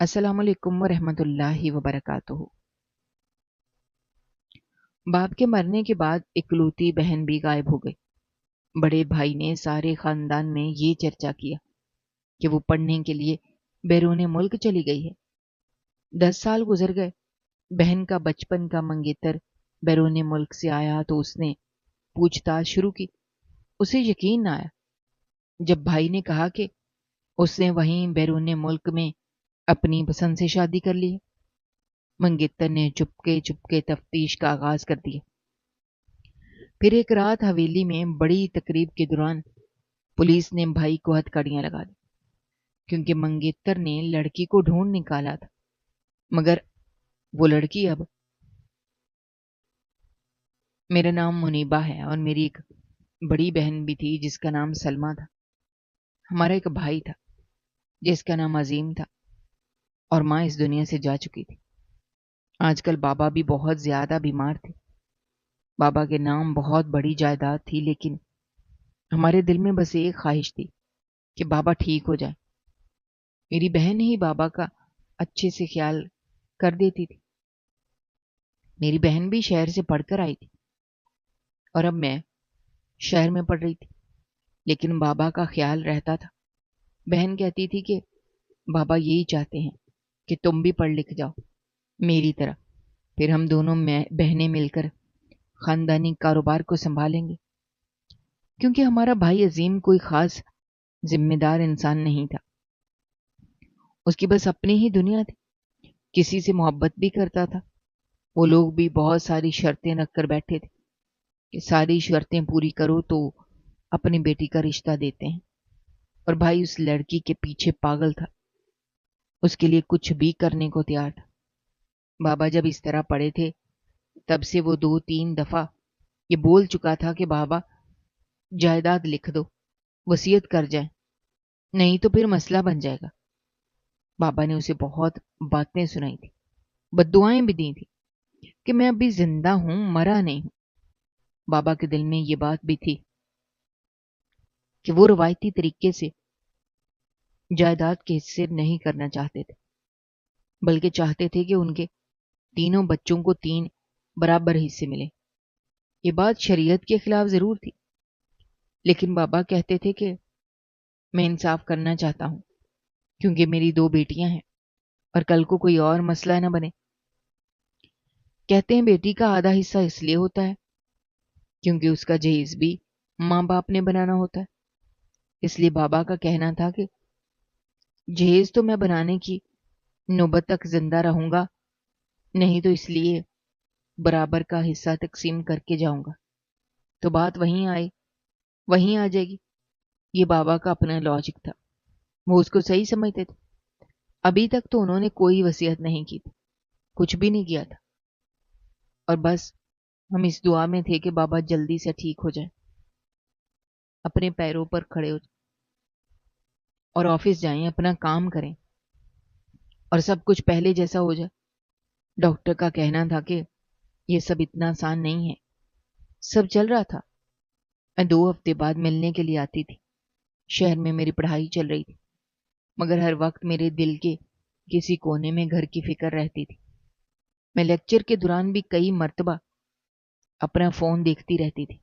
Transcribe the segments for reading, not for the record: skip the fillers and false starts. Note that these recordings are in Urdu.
السلام علیکم ورحمۃ اللہ وبرکاتہ۔ باپ کے مرنے کے بعد اکلوتی بہن بھی غائب ہو گئی۔ بڑے بھائی نے سارے خاندان میں یہ چرچا کیا کہ وہ پڑھنے کے لیے بیرون ملک چلی گئی ہے۔ 10 سال گزر گئے۔ بہن کا بچپن کا منگیتر بیرون ملک سے آیا تو اس نے پوچھ تاچھ شروع کی۔ اسے یقین نہ آیا جب بھائی نے کہا کہ اس نے وہیں بیرون ملک میں اپنی پسند سے شادی کر لی ہے۔ منگیتر نے چپکے تفتیش کا آغاز کر دیا۔ پھر ایک رات حویلی میں بڑی تقریب کے دوران پولیس نے بھائی کو ہتھکڑیاں لگا دی، کیونکہ منگیتر نے لڑکی کو ڈھونڈ نکالا تھا، مگر وہ لڑکی اب… میرا نام منیبہ ہے اور میری ایک بڑی بہن بھی تھی جس کا نام سلمہ تھا۔ ہمارا ایک بھائی تھا جس کا نام عظیم تھا، اور ماں اس دنیا سے جا چکی تھی۔ آج کل بابا بھی بہت زیادہ بیمار تھے۔ بابا کے نام بہت بڑی جائیداد تھی، لیکن ہمارے دل میں بس ایک خواہش تھی کہ بابا ٹھیک ہو جائے۔ میری بہن ہی بابا کا اچھے سے خیال کر دیتی تھی۔ میری بہن بھی شہر سے پڑھ کر آئی تھی اور اب میں شہر میں پڑھ رہی تھی، لیکن بابا کا خیال رہتا تھا۔ بہن کہتی تھی کہ بابا یہی چاہتے ہیں کہ تم بھی پڑھ لکھ جاؤ میری طرح، پھر ہم دونوں بہنیں مل کر خاندانی کاروبار کو سنبھالیں گے۔ کیونکہ ہمارا بھائی عظیم کوئی خاص ذمہ دار انسان نہیں تھا، اس کی بس اپنی ہی دنیا تھی۔ کسی سے محبت بھی کرتا تھا۔ وہ لوگ بھی بہت ساری شرطیں رکھ کر بیٹھے تھے کہ ساری شرطیں پوری کرو تو اپنی بیٹی کا رشتہ دیتے ہیں، اور بھائی اس لڑکی کے پیچھے پاگل تھا، اس کے لیے کچھ بھی کرنے کو تیار تھا۔ بابا جب اس طرح پڑے تھے تب سے وہ 2-3 دفعہ یہ بول چکا تھا کہ بابا جائیداد لکھ دو، وصیت کر جائیں، نہیں تو پھر مسئلہ بن جائے گا۔ بابا نے اسے بہت باتیں سنائی تھی، بددعائیں بھی دی تھی کہ میں ابھی زندہ ہوں، مرا نہیں ہوں۔ بابا کے دل میں یہ بات بھی تھی کہ وہ روایتی طریقے سے جائیداد کے حصے نہیں کرنا چاہتے تھے، بلکہ چاہتے تھے کہ ان کے تینوں بچوں کو 3 برابر حصے ملے۔ یہ بات شریعت کے خلاف ضرور تھی، لیکن بابا کہتے تھے کہ میں انصاف کرنا چاہتا ہوں، کیونکہ میری 2 بیٹیاں ہیں اور کل کو کوئی اور مسئلہ نہ بنے۔ کہتے ہیں بیٹی کا آدھا حصہ اس لیے ہوتا ہے کیونکہ اس کا جہیز بھی ماں باپ نے بنانا ہوتا ہے۔ اس لیے بابا کا کہنا تھا کہ جہیز تو میں بنانے کی نوبت تک زندہ رہوں گا، نہیں تو اس لیے برابر کا حصہ تقسیم کر کے جاؤں گا تو بات وہیں آ جائے گی۔ یہ بابا کا اپنا لاجک تھا، وہ اس کو صحیح سمجھتے تھے۔ ابھی تک تو انہوں نے کوئی وصیت نہیں کی تھی، کچھ بھی نہیں کیا تھا، اور بس ہم اس دعا میں تھے کہ بابا جلدی سے ٹھیک ہو جائے، اپنے پیروں پر کھڑے ہو جائیں اور آفس جائیں، اپنا کام کریں اور سب کچھ پہلے جیسا ہو جائے۔ ڈاکٹر کا کہنا تھا کہ یہ سب اتنا آسان نہیں ہے۔ سب چل رہا تھا، میں 2 ہفتے بعد ملنے کے لیے آتی تھی۔ شہر میں میری پڑھائی چل رہی تھی، مگر ہر وقت میرے دل کے کسی کونے میں گھر کی فکر رہتی تھی۔ میں لیکچر کے دوران بھی کئی مرتبہ اپنا فون دیکھتی رہتی تھی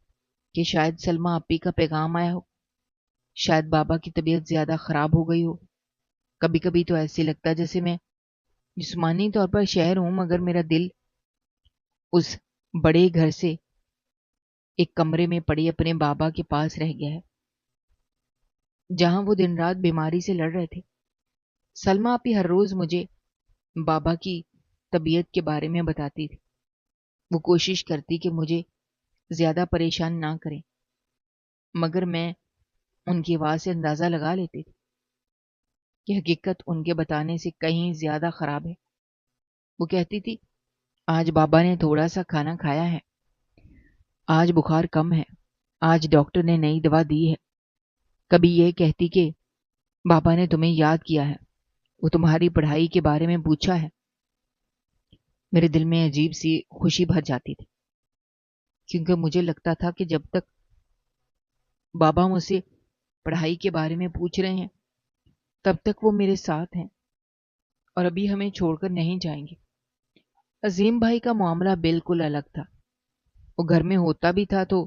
کہ شاید سلمہ آپی کا پیغام آیا ہو، شاید بابا کی طبیعت زیادہ خراب ہو گئی ہو۔ کبھی کبھی تو ایسے لگتا جیسے میں جسمانی طور پر شہر ہوں، مگر میرا دل اس بڑے گھر سے ایک کمرے میں پڑی اپنے بابا کے پاس رہ گیا ہے، جہاں وہ دن رات بیماری سے لڑ رہے تھے۔ سلمہ آپی ہر روز مجھے بابا کی طبیعت کے بارے میں بتاتی تھی۔ وہ کوشش کرتی کہ مجھے زیادہ پریشان نہ کریں، مگر میں ان کی آواز سے اندازہ لگا لیتی تھی کہ حقیقت ان کے بتانے سے کہیں زیادہ خراب ہے۔ وہ کہتی تھی، آج بابا نے تھوڑا سا کھانا کھایا ہے، آج بخار کم ہے، آج ڈاکٹر نے نئی دوا دی ہے۔ کبھی یہ کہتی کہ بابا نے تمہیں یاد کیا ہے، وہ تمہاری پڑھائی کے بارے میں پوچھا ہے۔ میرے دل میں عجیب سی خوشی بھر جاتی تھی، کیونکہ مجھے لگتا تھا کہ جب تک بابا مجھ سے پڑھائی کے بارے میں پوچھ رہے ہیں تب تک وہ میرے ساتھ ہیں، اور ابھی ہمیں چھوڑ کر نہیں جائیں گے۔ عظیم بھائی کا معاملہ بالکل الگ تھا۔ وہ گھر میں ہوتا بھی تھا تو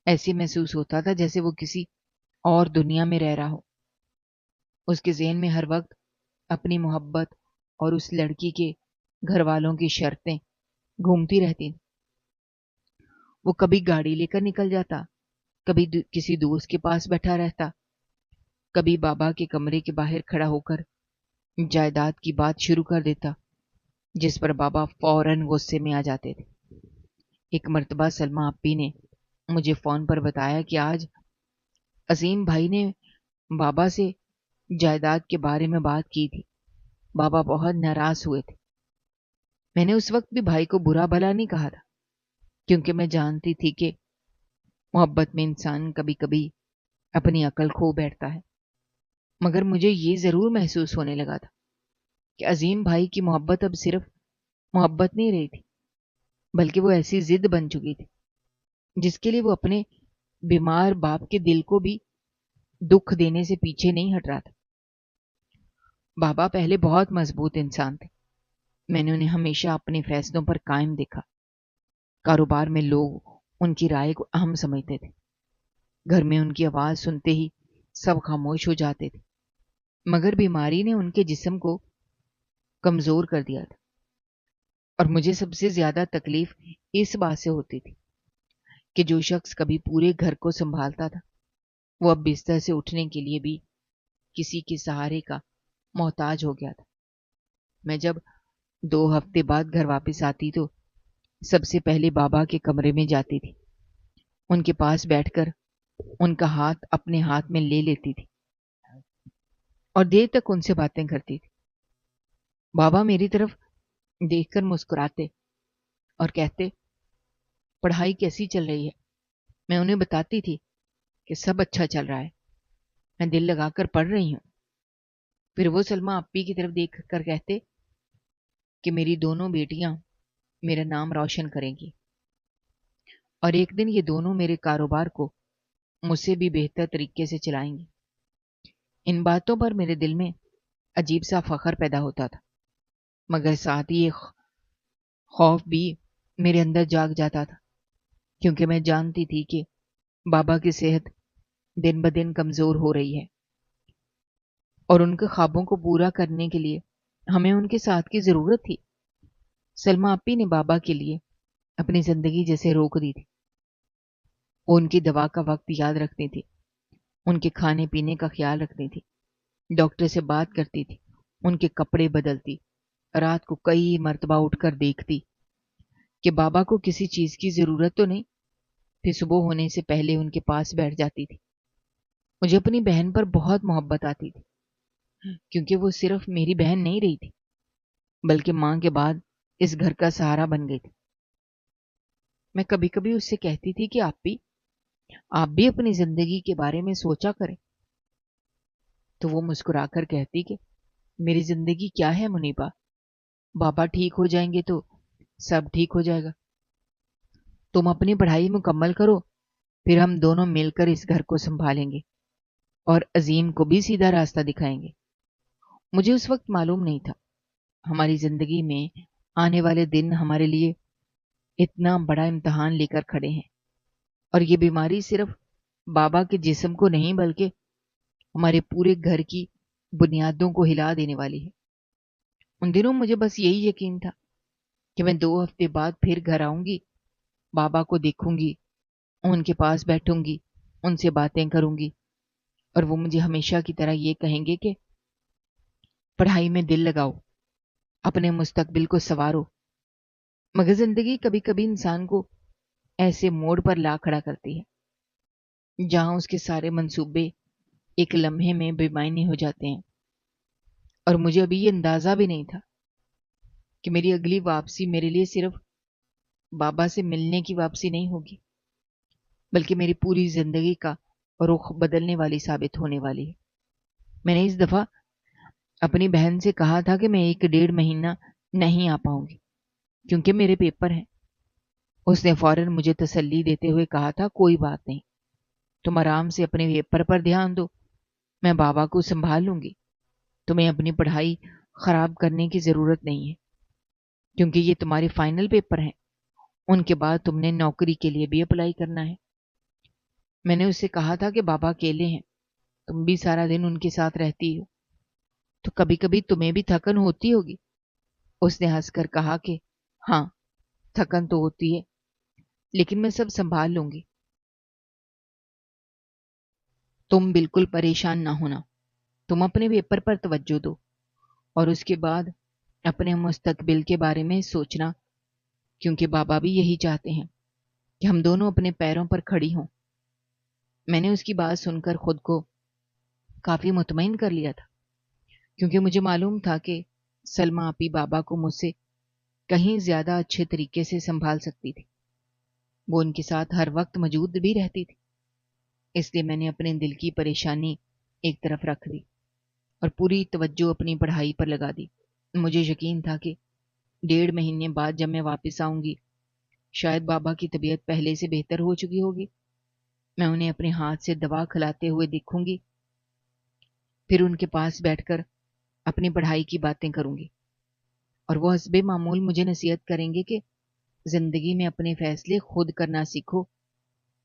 ایسے محسوس ہوتا تھا جیسے وہ کسی اور دنیا میں رہ رہا ہو۔ اس کے ذہن میں ہر وقت اپنی محبت اور اس لڑکی کے گھر والوں کی شرطیں گھومتی رہتی۔ وہ کبھی گاڑی لے کر نکل جاتا، کبھی کسی دوست کے پاس بیٹھا رہتا، کبھی بابا کے کمرے کے باہر کھڑا ہو کر جائیداد کی بات شروع کر دیتا، جس پر بابا فوراً غصے میں آ جاتے تھے۔ ایک مرتبہ سلمہ آپی نے مجھے فون پر بتایا کہ آج عظیم بھائی نے بابا سے جائیداد کے بارے میں بات کی تھی۔ بابا بہت ناراض ہوئے تھے۔ میں نے اس وقت بھی بھائی کو برا بھلا نہیں کہا تھا، کیونکہ میں جانتی تھی کہ محبت میں انسان کبھی کبھی اپنی عقل کھو بیٹھتا ہے۔ مگر مجھے یہ ضرور محسوس ہونے لگا تھا کہ عظیم بھائی کی محبت اب صرف محبت نہیں رہی تھی، بلکہ وہ ایسی ضد بن چکی تھی جس کے لیے وہ اپنے بیمار باپ کے دل کو بھی دکھ دینے سے پیچھے نہیں ہٹ رہا تھا۔ بابا پہلے بہت مضبوط انسان تھے۔ میں نے انہیں ہمیشہ اپنے فیصلوں پر قائم دیکھا۔ کاروبار میں لوگ ان کی رائے کو اہم سمجھتے تھے۔ گھر میں ان کی آواز سنتے ہی سب خاموش ہو جاتے تھے۔ مگر بیماری نے ان کے جسم کو کمزور کر دیا تھا، اور مجھے سب سے زیادہ تکلیف اس بات سے ہوتی تھی کہ جو شخص کبھی پورے گھر کو سنبھالتا تھا، وہ اب بستر سے اٹھنے کے لیے بھی کسی کے سہارے کا محتاج ہو گیا تھا۔ میں جب 2 ہفتے بعد گھر واپس آتی تو سب سے پہلے بابا کے کمرے میں جاتی تھی، ان کے پاس بیٹھ کر ان کا ہاتھ اپنے ہاتھ میں لے لیتی تھی اور دیر تک ان سے باتیں کرتی تھی۔ بابا میری طرف دیکھ کر مسکراتے اور کہتے، پڑھائی کیسی چل رہی ہے؟ میں انہیں بتاتی تھی کہ سب اچھا چل رہا ہے، میں دل لگا کر پڑھ رہی ہوں۔ پھر وہ سلمہ آپی کی طرف دیکھ کر کہتے کہ میری دونوں بیٹیاں میرا نام روشن کریں گی، اور ایک دن یہ دونوں میرے کاروبار کو مجھ سے بھی بہتر طریقے سے چلائیں گی۔ ان باتوں پر میرے دل میں عجیب سا فخر پیدا ہوتا تھا، مگر ساتھ ہی ایک خوف بھی میرے اندر جاگ جاتا تھا، کیونکہ میں جانتی تھی کہ بابا کی صحت دن بدن کمزور ہو رہی ہے، اور ان کے خوابوں کو پورا کرنے کے لیے ہمیں ان کے ساتھ کی ضرورت تھی۔ سلمہ آپی نے بابا کے لیے اپنی زندگی جیسے روک دی تھی۔ وہ ان کی دوا کا وقت یاد رکھتی تھی، ان کے کھانے پینے کا خیال رکھتی تھی، ڈاکٹر سے بات کرتی تھی، ان کے کپڑے بدلتی، رات کو کئی مرتبہ اٹھ کر دیکھتی کہ بابا کو کسی چیز کی ضرورت تو نہیں، پھر صبح ہونے سے پہلے ان کے پاس بیٹھ جاتی تھی۔ مجھے اپنی بہن پر بہت محبت آتی تھی، کیونکہ وہ صرف میری بہن نہیں رہی تھی، بلکہ ماں کے بعد اس گھر کا سہارا بن گئی تھی۔ میں کبھی کبھی اس سے کہتی تھی کہ آپ بھی اپنی زندگی کے بارے میں سوچا کریں، تو وہ مسکرا کر کہتی کہ میری زندگی کیا ہے منیبا، بابا ٹھیک ہو جائیں گے تو سب ٹھیک ہو جائے گا۔ تم اپنی پڑھائی مکمل کرو، پھر ہم دونوں مل کر اس گھر کو سنبھالیں گے اور عظیم کو بھی سیدھا راستہ دکھائیں گے۔ مجھے اس وقت معلوم نہیں تھا ہماری زندگی میں آنے والے دن ہمارے لیے اتنا بڑا امتحان لے کر کھڑے ہیں، اور یہ بیماری صرف بابا کے جسم کو نہیں بلکہ ہمارے پورے گھر کی بنیادوں کو ہلا دینے والی ہے۔ ان دنوں مجھے بس یہی یقین تھا کہ میں 2 ہفتے بعد پھر گھر آؤں گی، بابا کو دیکھوں گی، ان کے پاس بیٹھوں گی، ان سے باتیں کروں گی، اور وہ مجھے ہمیشہ کی طرح یہ کہیں گے کہ پڑھائی میں دل لگاؤ، اپنے مستقبل کو سنوارو۔ مگر زندگی کبھی کبھی انسان کو ایسے موڑ پر لا کھڑا کرتی ہے جہاں اس کے سارے منصوبے ایک لمحے میں بے معنی ہو جاتے ہیں، اور مجھے ابھی یہ اندازہ بھی نہیں تھا کہ میری اگلی واپسی میرے لیے صرف بابا سے ملنے کی واپسی نہیں ہوگی، بلکہ میری پوری زندگی کا رخ بدلنے والی ثابت ہونے والی ہے۔ میں نے اس دفعہ اپنی بہن سے کہا تھا کہ میں 1 ڈیڑھ مہینہ نہیں آ پاؤں گی کیونکہ میرے پیپر ہیں۔ اس نے فوراً مجھے تسلی دیتے ہوئے کہا تھا، کوئی بات نہیں، تم آرام سے اپنے پیپر پر دھیان دو، میں بابا کو سنبھال لوں گی، تمہیں اپنی پڑھائی خراب کرنے کی ضرورت نہیں ہے، کیونکہ یہ تمہارے فائنل پیپر ہیں، ان کے بعد تم نے نوکری کے لیے بھی اپلائی کرنا ہے۔ میں نے اس سے کہا تھا کہ بابا اکیلے ہیں، تم بھی سارا دن ان کے ساتھ رہتی ہو، تو کبھی کبھی تمہیں بھی تھکن ہوتی ہوگی۔ اس نے ہنس کر کہا کہ ہاں، تھکن تو ہوتی ہے، لیکن میں سب سنبھال لوں گی، تم بالکل پریشان نہ ہونا، تم اپنے پیپر پر توجہ دو اور اس کے بعد اپنے مستقبل کے بارے میں سوچنا، کیونکہ بابا بھی یہی چاہتے ہیں کہ ہم دونوں اپنے پیروں پر کھڑی ہوں۔ میں نے اس کی بات سن کر خود کو کافی مطمئن کر لیا تھا، کیونکہ مجھے معلوم تھا کہ سلمیٰ آپی بابا کو مجھ سے کہیں زیادہ اچھے طریقے سے سنبھال سکتی تھی، وہ ان کے ساتھ ہر وقت موجود بھی رہتی تھی۔ اس لیے میں نے اپنے دل کی پریشانی ایک طرف رکھ دی اور پوری توجہ اپنی پڑھائی پر لگا دی۔ مجھے یقین تھا کہ 1.5 مہینے بعد جب میں واپس آؤں گی، شاید بابا کی طبیعت پہلے سے بہتر ہو چکی ہوگی، میں انہیں اپنے ہاتھ سے دوا کھلاتے ہوئے دیکھوں گی، پھر ان کے پاس بیٹھ کر اپنی پڑھائی کی باتیں کروں گی، اور وہ حسب معمول مجھے نصیحت کریں گے کہ زندگی میں اپنے فیصلے خود کرنا سیکھو،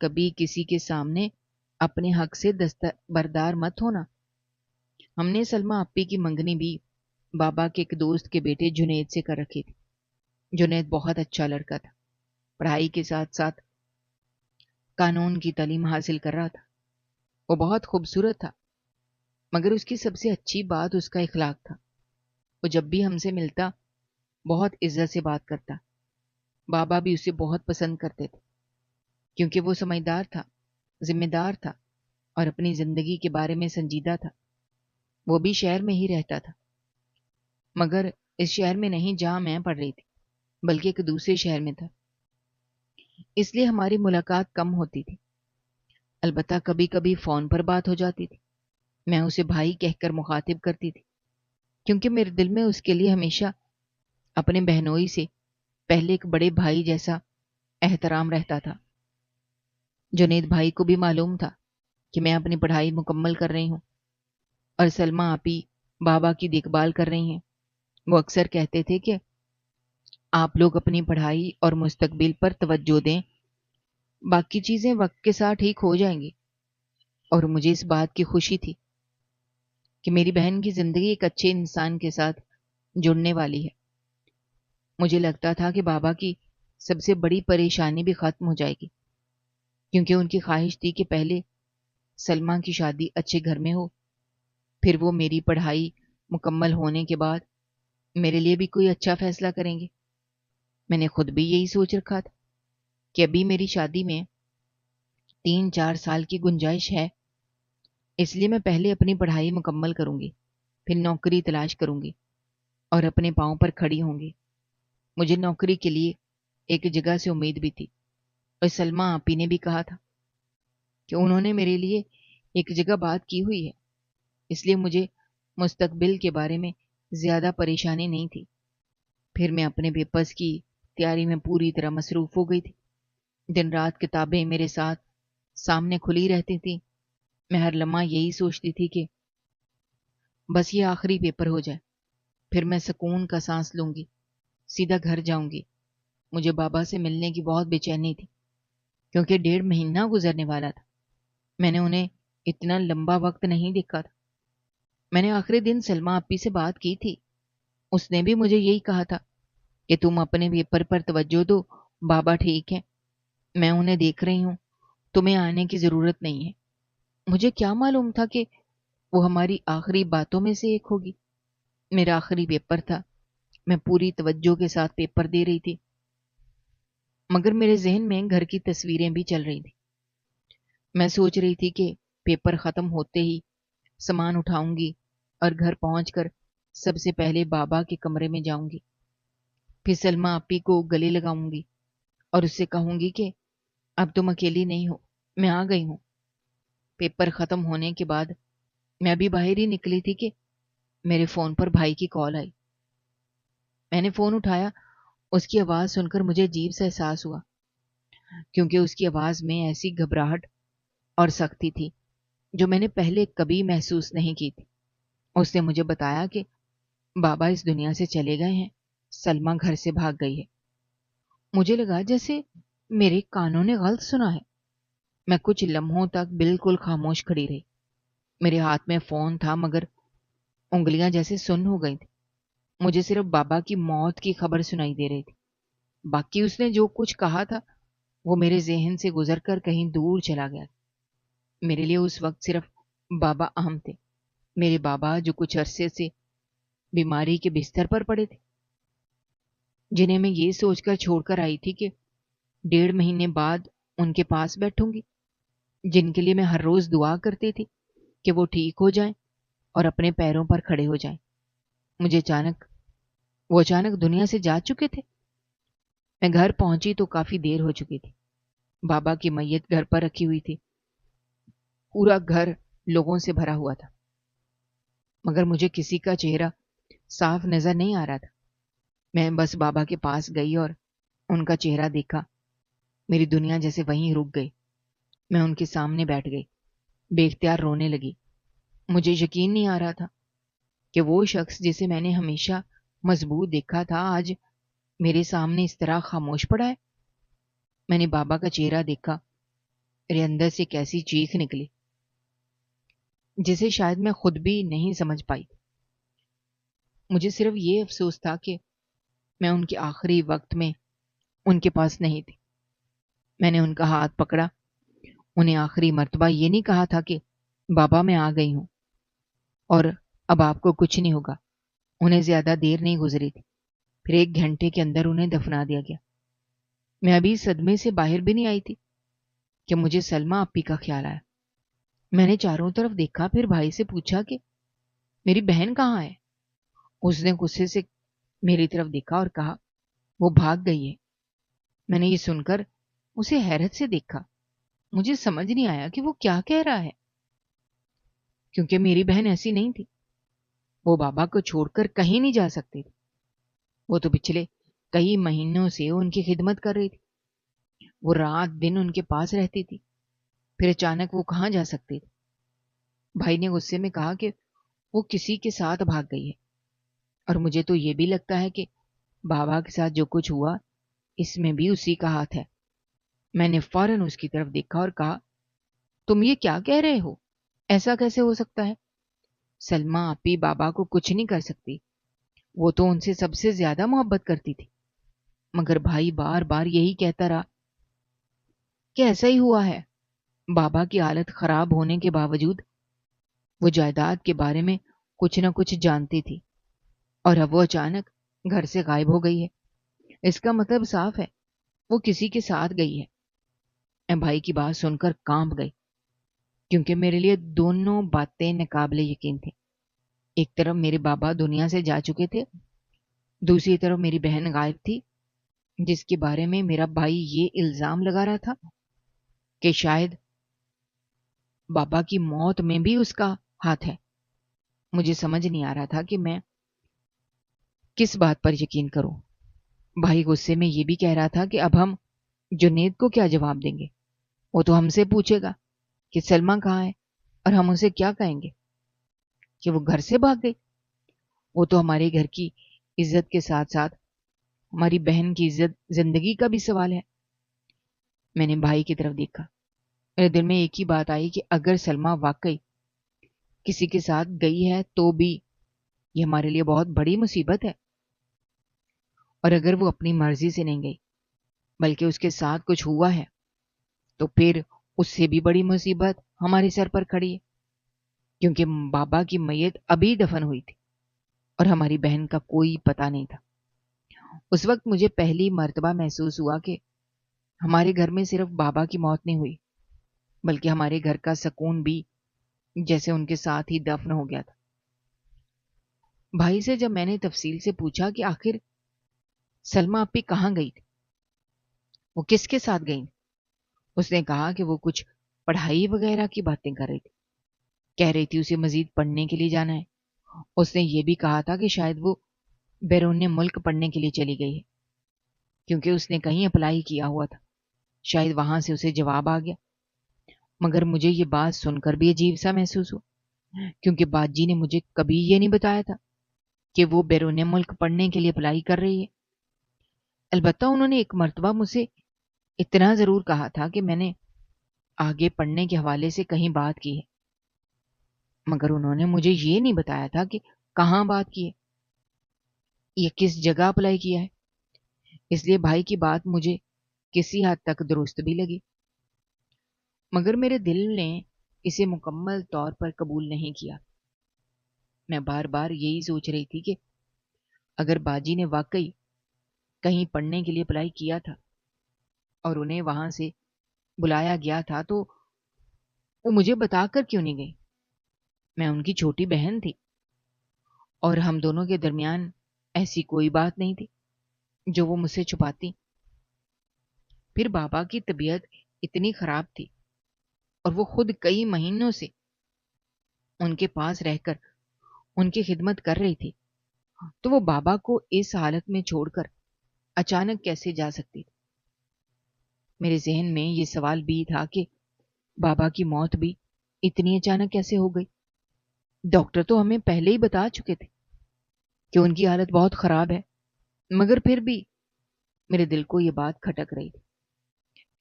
کبھی کسی کے سامنے اپنے حق سے دستبردار مت ہونا۔ ہم نے سلمیٰ آپی کی منگنی بھی بابا کے ایک دوست کے بیٹے جنید سے کر رکھی تھی۔ جنید بہت اچھا لڑکا تھا، پڑھائی کے ساتھ ساتھ قانون کی تعلیم حاصل کر رہا تھا۔ وہ بہت خوبصورت تھا، مگر اس کی سب سے اچھی بات اس کا اخلاق تھا۔ وہ جب بھی ہم سے ملتا بہت عزت سے بات کرتا۔ بابا بھی اسے بہت پسند کرتے تھے، کیونکہ وہ سمجھدار تھا، ذمہ دار تھا اور اپنی زندگی کے بارے میں سنجیدہ تھا۔ وہ بھی شہر میں ہی رہتا تھا، مگر اس شہر میں نہیں جہاں میں پڑھ رہی تھی، بلکہ ایک دوسرے شہر میں تھا، اس لیے ہماری ملاقات کم ہوتی تھی۔ البتہ کبھی کبھی فون پر بات ہو جاتی تھی۔ میں اسے بھائی کہہ کر مخاطب کرتی تھی، کیونکہ میرے دل میں اس کے لیے ہمیشہ اپنے بہنوئی سے پہلے ایک بڑے بھائی جیسا احترام رہتا تھا۔ جنید بھائی کو بھی معلوم تھا کہ میں اپنی پڑھائی مکمل کر رہی ہوں اور سلمیٰ آپی بابا کی دیکھ بھال کر رہی ہیں۔ وہ اکثر کہتے تھے کہ آپ لوگ اپنی پڑھائی اور مستقبل پر توجہ دیں، باقی چیزیں وقت کے ساتھ ٹھیک ہو جائیں گی۔ اور مجھے اس بات کی خوشی تھی کہ میری بہن کی زندگی ایک اچھے انسان کے ساتھ جڑنے والی ہے۔ مجھے لگتا تھا کہ بابا کی سب سے بڑی پریشانی بھی ختم ہو جائے گی، کیونکہ ان کی خواہش تھی کہ پہلے سلمیٰ کی شادی اچھے گھر میں ہو، پھر وہ میری پڑھائی مکمل ہونے کے بعد میرے لیے بھی کوئی اچھا فیصلہ کریں گے۔ میں نے خود بھی یہی سوچ رکھا تھا کہ ابھی میری شادی میں 3-4 سال کی گنجائش ہے، اس لیے میں پہلے اپنی پڑھائی مکمل کروں گی، پھر نوکری تلاش کروں گی اور اپنے پاؤں پر کھڑی ہوں گی۔ مجھے نوکری کے لیے ایک جگہ سے امید بھی تھی، اور سلمیٰ آپی نے بھی کہا تھا کہ انہوں نے میرے لیے ایک جگہ بات کی ہوئی ہے، اس لیے مجھے مستقبل کے بارے میں زیادہ پریشانی نہیں تھی۔ پھر میں اپنے پیپرز کی تیاری میں پوری طرح مصروف ہو گئی تھی۔ دن رات کتابیں میرے ساتھ سامنے کھلی رہتی تھیں۔ میں ہر لمحہ یہی سوچتی تھی کہ بس یہ آخری پیپر ہو جائے، پھر میں سکون کا سانس لوں گی، سیدھا گھر جاؤں گی۔ مجھے بابا سے ملنے کی بہت بے چینی تھی، کیونکہ 1.5 مہینہ گزرنے والا تھا۔ میں نے انہیں اتنا لمبا وقت نہیں دیکھا تھا۔ میں نے آخری دن سلمیٰ آپی سے بات کی تھی، اس نے بھی مجھے یہی کہا تھا کہ تم اپنے پیپر پر توجہ دو، بابا ٹھیک ہے، میں انہیں دیکھ رہی ہوں، تمہیں آنے کی ضرورت نہیں ہے۔ مجھے کیا معلوم تھا کہ وہ ہماری آخری باتوں میں سے ایک ہوگی۔ میرا آخری پیپر تھا، میں پوری توجہ کے ساتھ پیپر دے رہی تھی، مگر میرے ذہن میں گھر کی تصویریں بھی چل رہی تھیں۔ میں سوچ رہی تھی کہ پیپر ختم ہوتے ہی سامان اٹھاؤں گی اور گھر پہنچ کر سب سے پہلے بابا کے کمرے میں جاؤں گی، پھر سلمیٰ آپی کو گلے لگاؤں گی اور اس سے کہوں گی کہ اب تم اکیلی نہیں ہو، میں آ گئی ہوں۔ پیپر ختم ہونے کے بعد میں ابھی باہر ہی نکلی تھی کہ میرے فون پر بھائی کی کال آئی۔ میں نے فون اٹھایا، اس کی آواز سن کر مجھے عجیب سا احساس ہوا، کیونکہ اس کی آواز میں ایسی گھبراہٹ اور سختی تھی جو میں نے پہلے کبھی محسوس نہیں کی تھی۔ اس نے مجھے بتایا کہ بابا اس دنیا سے چلے گئے ہیں، سلمہ گھر سے بھاگ گئی ہے۔ مجھے لگا جیسے میرے کانوں نے غلط سنا ہے۔ میں کچھ لمحوں تک بالکل خاموش کھڑی رہی۔ میرے ہاتھ میں فون تھا مگر انگلیاں جیسے سن ہو گئی تھی۔ مجھے صرف بابا کی موت کی خبر سنائی دے رہی تھی۔ باقی اس نے جو کچھ کہا تھا وہ میرے ذہن سے گزر کر کہیں دور چلا گیا۔ میرے لیے اس وقت صرف بابا اہم تھے، میرے بابا جو کچھ عرصے سے بیماری کے بستر پر پڑے تھے، جنہیں میں یہ سوچ کر چھوڑ کر آئی تھی کہ 1.5 مہینے بعد ان کے پاس بیٹھوں گی، جن کے لیے میں ہر روز دعا کرتی تھی کہ وہ ٹھیک ہو جائیں اور اپنے پیروں پر کھڑے ہو جائیں۔ وہ اچانک دنیا سے جا چکے تھے۔ میں گھر پہنچی تو کافی دیر ہو چکی تھی۔ بابا کی میت گھر پر رکھی ہوئی تھی۔ پورا گھر لوگوں سے بھرا ہوا تھا، مگر مجھے کسی کا چہرہ صاف نظر نہیں آ رہا تھا۔ میں بس بابا کے پاس گئی اور ان کا چہرہ دیکھا۔ میری دنیا جیسے وہیں رک گئی۔ میں ان کے سامنے بیٹھ گئی، بے اختیار رونے لگی۔ مجھے یقین نہیں آ رہا تھا کہ وہ شخص جسے میں نے ہمیشہ مضبوط دیکھا تھا آج میرے سامنے اس طرح خاموش پڑا ہے۔ میں نے بابا کا چہرہ دیکھا، میرے اندر سے ایک ایسی چیخ نکلی جسے شاید میں خود بھی نہیں سمجھ پائی۔ مجھے صرف یہ افسوس تھا کہ میں ان کے آخری وقت میں ان کے پاس نہیں تھی۔ میں نے ان کا ہاتھ پکڑا، انہیں آخری مرتبہ یہ نہیں کہا تھا کہ بابا میں آ گئی ہوں اور اب آپ کو کچھ نہیں ہوگا۔ انہیں زیادہ دیر نہیں گزری تھی، پھر 1 گھنٹے کے اندر انہیں دفنا دیا گیا۔ میں ابھی صدمے سے باہر بھی نہیں آئی تھی کہ مجھے سلمہ اپی کا خیال آیا۔ میں نے چاروں طرف دیکھا، پھر بھائی سے پوچھا کہ میری بہن کہاں ہے؟ اس نے غصے سے میری طرف دیکھا اور کہا وہ بھاگ گئی ہے۔ میں نے یہ سن کر اسے حیرت سے دیکھا۔ مجھے سمجھ نہیں آیا کہ وہ کیا کہہ رہا ہے، کیونکہ میری بہن ایسی نہیں تھی۔ وہ بابا کو چھوڑ کر کہیں نہیں جا سکتی تھی۔ وہ تو پچھلے کئی مہینوں سے ان کی خدمت کر رہی تھی۔ وہ رات دن ان کے پاس رہتی تھی، پھر اچانک وہ کہاں جا سکتی تھی؟ بھائی نے غصے میں کہا کہ وہ کسی کے ساتھ بھاگ گئی ہے، اور مجھے تو یہ بھی لگتا ہے کہ بابا کے ساتھ جو کچھ ہوا اس میں بھی اسی کا ہاتھ ہے۔ میں نے فوراً اس کی طرف دیکھا اور کہا تم یہ کیا کہہ رہے ہو؟ ایسا کیسے ہو سکتا ہے؟ سلمہ آپی بابا کو کچھ نہیں کر سکتی، وہ تو ان سے سب سے زیادہ محبت کرتی تھی۔ مگر بھائی بار بار یہی کہتا رہا کہ ایسا ہی ہوا ہے۔ بابا کی حالت خراب ہونے کے باوجود وہ جائیداد کے بارے میں کچھ نہ کچھ جانتی تھی، اور اب وہ اچانک گھر سے غائب ہو گئی ہے۔ اس کا مطلب صاف ہے، وہ کسی کے ساتھ گئی ہے۔ میں بھائی کی بات سن کر کانپ گئی، کیونکہ میرے لیے دونوں باتیں ناقابل یقین تھیں۔ ایک طرف میرے بابا دنیا سے جا چکے تھے، دوسری طرف میری بہن غائب تھی، جس کے بارے میں میرا بھائی یہ الزام لگا رہا تھا کہ شاید بابا کی موت میں بھی اس کا ہاتھ ہے۔ مجھے سمجھ نہیں آ رہا تھا کہ میں کس بات پر یقین کروں۔ بھائی غصے میں یہ بھی کہہ رہا تھا کہ اب ہم جنید کو کیا جواب دیں گے؟ وہ تو ہم سے پوچھے گا کہ سلمہ کہاں ہے، اور ہم اسے کیا کہیں گے کہ وہ گھر سے بھاگ گئی؟ وہ تو ہمارے گھر کی عزت کے ساتھ ساتھ ہماری بہن کی عزت زندگی کا بھی سوال ہے۔ میں نے بھائی کی طرف دیکھا، میرے دل میں ایک ہی بات آئی کہ اگر سلمہ واقعی کسی کے ساتھ گئی ہے تو بھی یہ ہمارے لیے بہت بڑی مصیبت ہے، اور اگر وہ اپنی مرضی سے نہیں گئی بلکہ اس کے ساتھ کچھ ہوا ہے تو پھر اس سے بھی بڑی مصیبت ہمارے سر پر کھڑی ہے، کیونکہ بابا کی میت ابھی دفن ہوئی تھی اور ہماری بہن کا کوئی پتہ نہیں تھا۔ اس وقت مجھے پہلی مرتبہ محسوس ہوا کہ ہمارے گھر میں صرف بابا کی موت نہیں ہوئی، بلکہ ہمارے گھر کا سکون بھی جیسے ان کے ساتھ ہی دفن ہو گیا تھا۔ بھائی سے جب میں نے تفصیل سے پوچھا کہ آخر سلمہ اپی کہاں گئی تھی، وہ کس کے ساتھ گئی، اس نے کہا کہ وہ کچھ پڑھائی وغیرہ کی باتیں کر رہی تھی، کہہ رہی تھی اسے مزید پڑھنے کے لیے جانا ہے۔ اس نے یہ بھی کہا تھا کہ شاید وہ بیرون ملک پڑھنے کے لیے چلی گئی ہے، کیونکہ اس نے کہیں اپلائی کیا ہوا تھا، شاید وہاں سے اسے جواب آ گیا۔ مگر مجھے یہ بات سن کر بھی عجیب سا محسوس ہوا، کیونکہ باجی نے مجھے کبھی یہ نہیں بتایا تھا کہ وہ بیرون ملک پڑھنے کے لیے اپلائی کر رہی ہے۔ البتہ انہوں نے ایک مرتبہ مجھ سے اتنا ضرور کہا تھا کہ میں نے آگے پڑھنے کے حوالے سے کہیں بات کی ہے، مگر انہوں نے مجھے یہ نہیں بتایا تھا کہ کہاں بات کی ہے یا کس جگہ اپلائی کیا ہے۔ اس لیے بھائی کی بات مجھے کسی حد تک درست بھی لگی، مگر میرے دل نے اسے مکمل طور پر قبول نہیں کیا۔ میں بار بار یہی سوچ رہی تھی کہ اگر باجی نے واقعی کہیں پڑھنے کے لیے اپلائی کیا تھا اور انہیں وہاں سے بلایا گیا تھا تو وہ مجھے بتا کر کیوں نہیں گئی؟ میں ان کی چھوٹی بہن تھی اور ہم دونوں کے درمیان ایسی کوئی بات نہیں تھی جو وہ مجھ سے چھپاتی۔ پھر بابا کی طبیعت اتنی خراب تھی اور وہ خود کئی مہینوں سے ان کے پاس رہ کر ان کی خدمت کر رہی تھی، تو وہ بابا کو اس حالت میں چھوڑ کر اچانک کیسے جا سکتی تھی؟ میرے ذہن میں یہ سوال بھی تھا کہ بابا کی موت بھی اتنی اچانک کیسے ہو گئی؟ ڈاکٹر تو ہمیں پہلے ہی بتا چکے تھے کہ ان کی حالت بہت خراب ہے، مگر پھر بھی میرے دل کو یہ بات کھٹک رہی تھی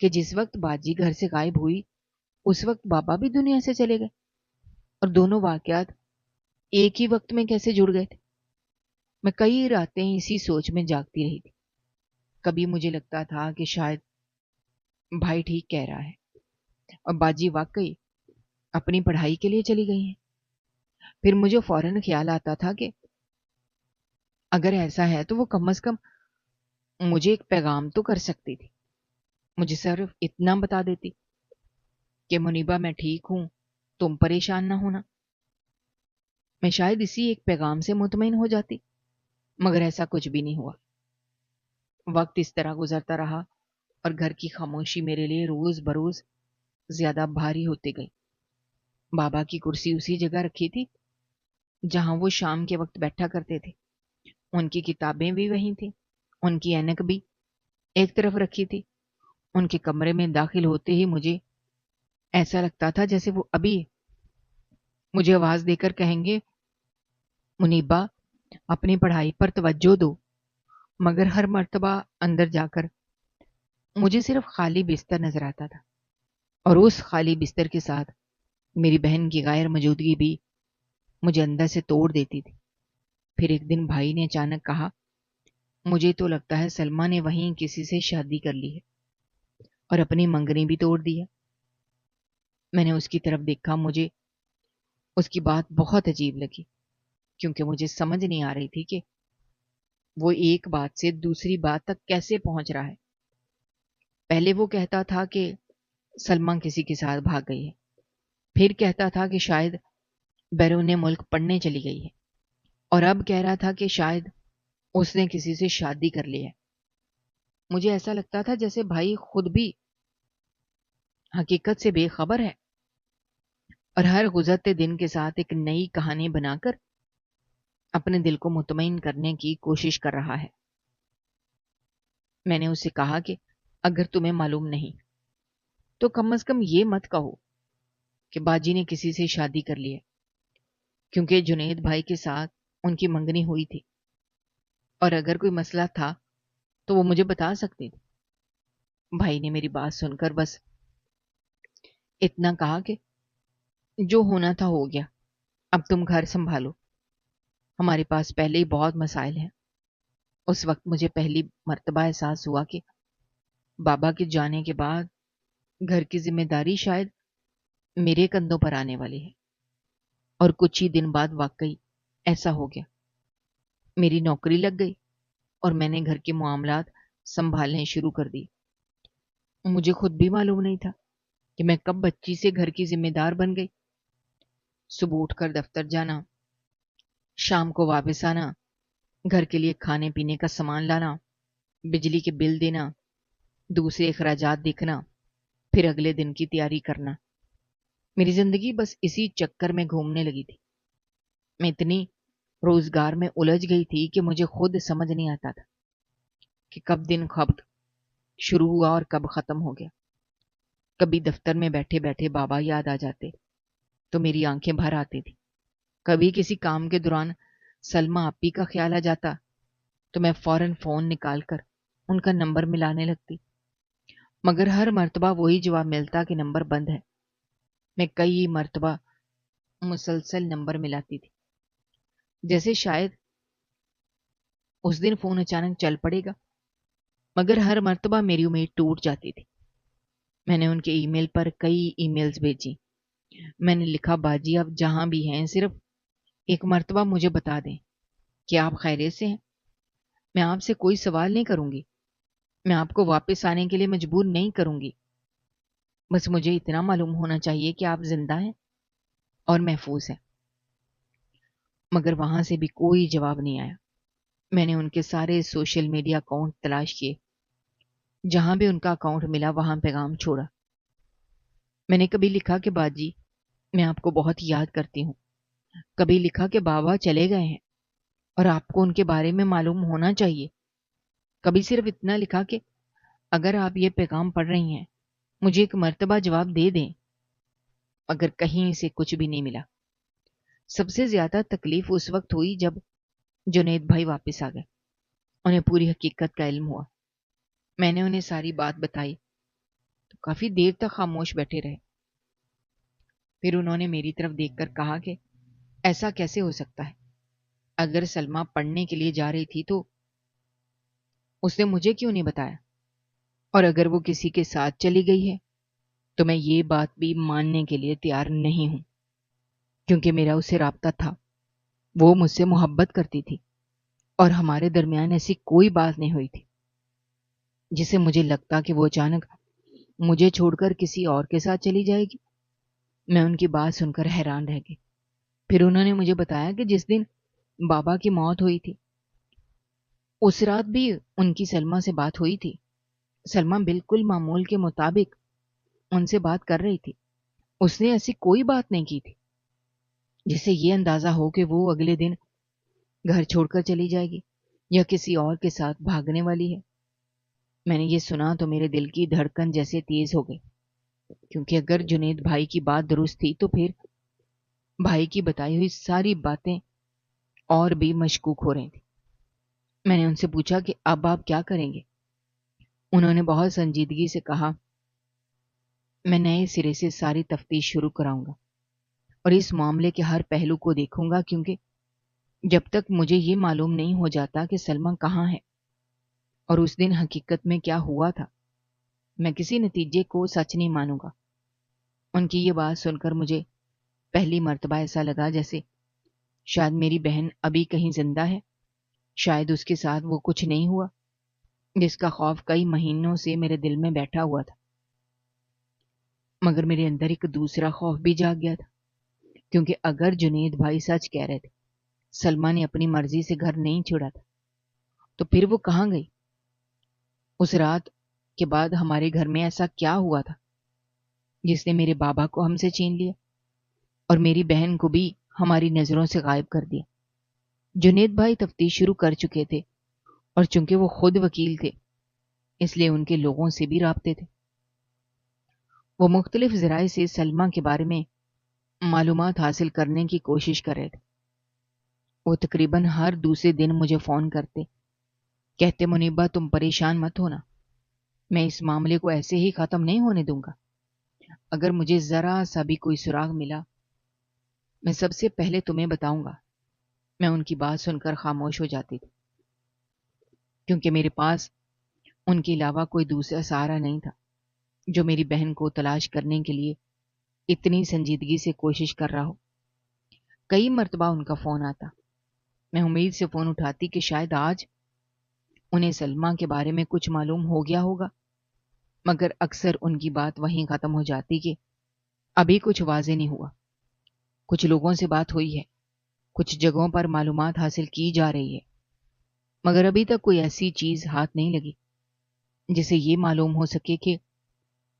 کہ جس وقت باجی گھر سے غائب ہوئی اس وقت بابا بھی دنیا سے چلے گئے، اور دونوں واقعات ایک ہی وقت میں کیسے جڑ گئے تھے؟ میں کئی راتیں اسی سوچ میں جاگتی رہی تھی۔ کبھی مجھے لگتا تھا کہ شاید بھائی ٹھیک کہہ رہا ہے اور باجی واقعی اپنی پڑھائی کے لیے چلی گئی ہیں۔ پھر مجھے فوراً خیال آتا تھا کہ اگر ایسا ہے تو وہ کم از کم مجھے ایک پیغام تو کر سکتی تھی، مجھے صرف اتنا بتا دیتی کہ منیبا میں ٹھیک ہوں، تم پریشان نہ ہونا۔ میں شاید اسی ایک پیغام سے مطمئن ہو جاتی، مگر ایسا کچھ بھی نہیں ہوا۔ وقت اس طرح گزرتا رہا اور گھر کی خاموشی میرے لیے روز بروز زیادہ بھاری ہوتی گئی۔ بابا کی کرسی اسی جگہ رکھی تھی جہاں وہ شام کے وقت بیٹھا کرتے تھے، ان کی کتابیں بھی وہیں تھیں، ان کی اینک بھی ایک طرف رکھی تھی۔ ان کے کمرے میں داخل ہوتے ہی مجھے ایسا لگتا تھا جیسے وہ ابھی مجھے آواز دے کر کہیں گے، منیبا اپنی پڑھائی پر توجہ دو۔ مگر ہر مرتبہ اندر جا کر مجھے صرف خالی بستر نظر آتا تھا، اور اس خالی بستر کے ساتھ میری بہن کی غیر موجودگی بھی مجھے اندر سے توڑ دیتی تھی۔ پھر ایک دن بھائی نے اچانک کہا، مجھے تو لگتا ہے سلمہ نے وہیں کسی سے شادی کر لی ہے اور اپنی منگنی بھی توڑ دی ہے۔ میں نے اس کی طرف دیکھا، مجھے اس کی بات بہت عجیب لگی، کیونکہ مجھے سمجھ نہیں آ رہی تھی کہ وہ ایک بات سے دوسری بات تک کیسے پہنچ رہا ہے۔ پہلے وہ کہتا تھا کہ سلمہ کسی کے ساتھ بھاگ گئی ہے، پھر کہتا تھا کہ شاید بیرون ملک پڑھنے چلی گئی ہے، اور اب کہہ رہا تھا کہ شاید اس نے کسی سے شادی کر لی ہے۔ مجھے ایسا لگتا تھا جیسے بھائی خود بھی حقیقت سے بے خبر ہے اور ہر گزرتے دن کے ساتھ ایک نئی کہانی بنا کر اپنے دل کو مطمئن کرنے کی کوشش کر رہا ہے۔ میں نے اسے کہا کہ اگر تمہیں معلوم نہیں تو کم از کم یہ مت کہو کہ باجی نے کسی سے شادی کر لی ہے، کیونکہ جنید بھائی کے ساتھ ان کی منگنی ہوئی تھی، اور اگر کوئی مسئلہ تھا تو وہ مجھے بتا سکتی تھی۔ بھائی نے میری بات سن کر بس اتنا کہا کہ جو ہونا تھا ہو گیا، اب تم گھر سنبھالو، ہمارے پاس پہلے ہی بہت مسائل ہیں۔ اس وقت مجھے پہلی مرتبہ احساس ہوا کہ بابا کے جانے کے بعد گھر کی ذمہ داری شاید میرے کندھوں پر آنے والی ہے، اور کچھ ہی دن بعد واقعی ایسا ہو گیا۔ میری نوکری لگ گئی اور میں نے گھر کے معاملات سنبھالنے شروع کر دی۔ مجھے خود بھی معلوم نہیں تھا کہ میں کب بچی سے گھر کی ذمہ دار بن گئی۔ صبح اٹھ کر دفتر جانا، شام کو واپس آنا، گھر کے لیے کھانے پینے کا سامان لانا، بجلی کے بل دینا، دوسرے اخراجات دیکھنا، پھر اگلے دن کی تیاری کرنا۔ میری زندگی بس اسی چکر میں گھومنے لگی تھی۔ میں اتنی روزگار میں الجھ گئی تھی کہ مجھے خود سمجھ نہیں آتا تھا کہ کب دن خبط شروع ہوا اور کب ختم ہو گیا۔ کبھی دفتر میں بیٹھے بیٹھے بابا یاد آ جاتے تو میری آنکھیں بھر آتی تھی۔ کبھی کسی کام کے دوران سلما آپی کا خیال آ جاتا تو میں فوراً فون نکال کر ان کا نمبر ملانے لگتی، مگر ہر مرتبہ وہی جواب ملتا کہ نمبر بند ہے۔ میں کئی مرتبہ مسلسل نمبر ملاتی تھی، جیسے شاید اس دن فون اچانک چل پڑے گا، مگر ہر مرتبہ میری امید ٹوٹ جاتی تھی۔ میں نے ان کے ای میل پر کئی ای میلز بھیجی۔ میں نے لکھا، باجی آپ جہاں بھی ہیں صرف ایک مرتبہ مجھے بتا دیں کہ آپ خیریت سے ہیں۔ میں آپ سے کوئی سوال نہیں کروں گی، میں آپ کو واپس آنے کے لیے مجبور نہیں کروں گی، بس مجھے اتنا معلوم ہونا چاہیے کہ آپ زندہ ہیں اور محفوظ ہیں۔ مگر وہاں سے بھی کوئی جواب نہیں آیا۔ میں نے ان کے سارے سوشل میڈیا اکاؤنٹ تلاش کیے، جہاں بھی ان کا اکاؤنٹ ملا وہاں پیغام چھوڑا۔ میں نے کبھی لکھا کہ باجی میں آپ کو بہت یاد کرتی ہوں، کبھی لکھا کہ بابا چلے گئے ہیں اور آپ کو ان کے بارے میں معلوم ہونا چاہیے، کبھی صرف اتنا لکھا کہ اگر آپ یہ پیغام پڑھ رہی ہیں مجھے ایک مرتبہ جواب دے دیں، مگر کہیں سے کچھ بھی نہیں ملا۔ سب سے زیادہ تکلیف اس وقت ہوئی جب جنید بھائی واپس آ گئے۔ انہیں پوری حقیقت کا علم ہوا۔ میں نے انہیں ساری بات بتائی تو کافی دیر تک خاموش بیٹھے رہے۔ پھر انہوں نے میری طرف دیکھ کر کہا کہ ایسا کیسے ہو سکتا ہے؟ اگر سلما پڑھنے کے لیے جا رہی تھی تو اس نے مجھے کیوں نہیں بتایا؟ اور اگر وہ کسی کے ساتھ چلی گئی ہے تو میں یہ بات بھی ماننے کے لیے تیار نہیں ہوں، کیونکہ میرا اسے رابطہ تھا، وہ مجھ سے محبت کرتی تھی اور ہمارے درمیان ایسی کوئی بات نہیں ہوئی تھی جسے مجھے لگتا کہ وہ اچانک مجھے چھوڑ کر کسی اور کے ساتھ چلی جائے گی۔ میں ان کی بات سن کر حیران رہ گئی۔ پھر انہوں نے مجھے بتایا کہ جس دن بابا کی موت ہوئی تھی اس رات بھی ان کی سلما سے بات ہوئی تھی۔ سلما بالکل معمول کے مطابق ان سے بات کر رہی تھی، اس نے ایسی کوئی بات نہیں کی تھی جسے یہ اندازہ ہو کہ وہ اگلے دن گھر چھوڑ کر چلی جائے گی یا کسی اور کے ساتھ بھاگنے والی ہے۔ میں نے یہ سنا تو میرے دل کی دھڑکن جیسے تیز ہو گئی، کیونکہ اگر جنید بھائی کی بات درست تھی تو پھر بھائی کی بتائی ہوئی ساری باتیں اور بھی مشکوک ہو رہی تھی۔ میں نے ان سے پوچھا کہ اب آپ کیا کریں گے؟ انہوں نے بہت سنجیدگی سے کہا، میں نئے سرے سے ساری تفتیش شروع کراؤں گا اور اس معاملے کے ہر پہلو کو دیکھوں گا، کیونکہ جب تک مجھے یہ معلوم نہیں ہو جاتا کہ سلما کہاں ہے اور اس دن حقیقت میں کیا ہوا تھا، میں کسی نتیجے کو سچ نہیں مانوں گا۔ ان کی یہ بات سن کر مجھے پہلی مرتبہ ایسا لگا جیسے شاید میری بہن ابھی کہیں زندہ ہے، شاید اس کے ساتھ وہ کچھ نہیں ہوا جس کا خوف کئی مہینوں سے میرے دل میں بیٹھا ہوا تھا۔ مگر میرے اندر ایک دوسرا خوف بھی جاگ گیا تھا، کیونکہ اگر جنید بھائی سچ کہہ رہے تھے، سلما نے اپنی مرضی سے گھر نہیں چھوڑا تھا، تو پھر وہ کہاں گئی؟ اس رات کے بعد ہمارے گھر میں ایسا کیا ہوا تھا جس نے میرے بابا کو ہم سے چھین لیا اور میری بہن کو بھی ہماری نظروں سے غائب کر دیا؟ جنید بھائی تفتیش شروع کر چکے تھے اور چونکہ وہ خود وکیل تھے اس لیے ان کے لوگوں سے بھی رابطے تھے۔ وہ مختلف ذرائع سے سلما کے بارے میں معلومات حاصل کرنے کی کوشش کر رہے تھے۔ وہ تقریباً ہر دوسرے دن مجھے فون کرتے، کہتے منیبہ تم پریشان مت ہونا، میں اس معاملے کو ایسے ہی ختم نہیں ہونے دوں گا، اگر مجھے ذرا سا بھی کوئی سراغ ملا میں سب سے پہلے تمہیں بتاؤں گا۔ میں ان کی بات سن کر خاموش ہو جاتی تھی، کیونکہ میرے پاس ان کے علاوہ کوئی دوسرا سہارا نہیں تھا جو میری بہن کو تلاش کرنے کے لیے اتنی سنجیدگی سے کوشش کر رہا ہو۔ کئی مرتبہ ان کا فون آتا، میں امید سے فون اٹھاتی کہ شاید آج انہیں سلما کے بارے میں کچھ معلوم ہو گیا ہوگا، مگر اکثر ان کی بات وہیں ختم ہو جاتی کہ ابھی کچھ واضح نہیں ہوا، کچھ لوگوں سے بات ہوئی ہے، کچھ جگہوں پر معلومات حاصل کی جا رہی ہے، مگر ابھی تک کوئی ایسی چیز ہاتھ نہیں لگی جسے یہ معلوم ہو سکے کہ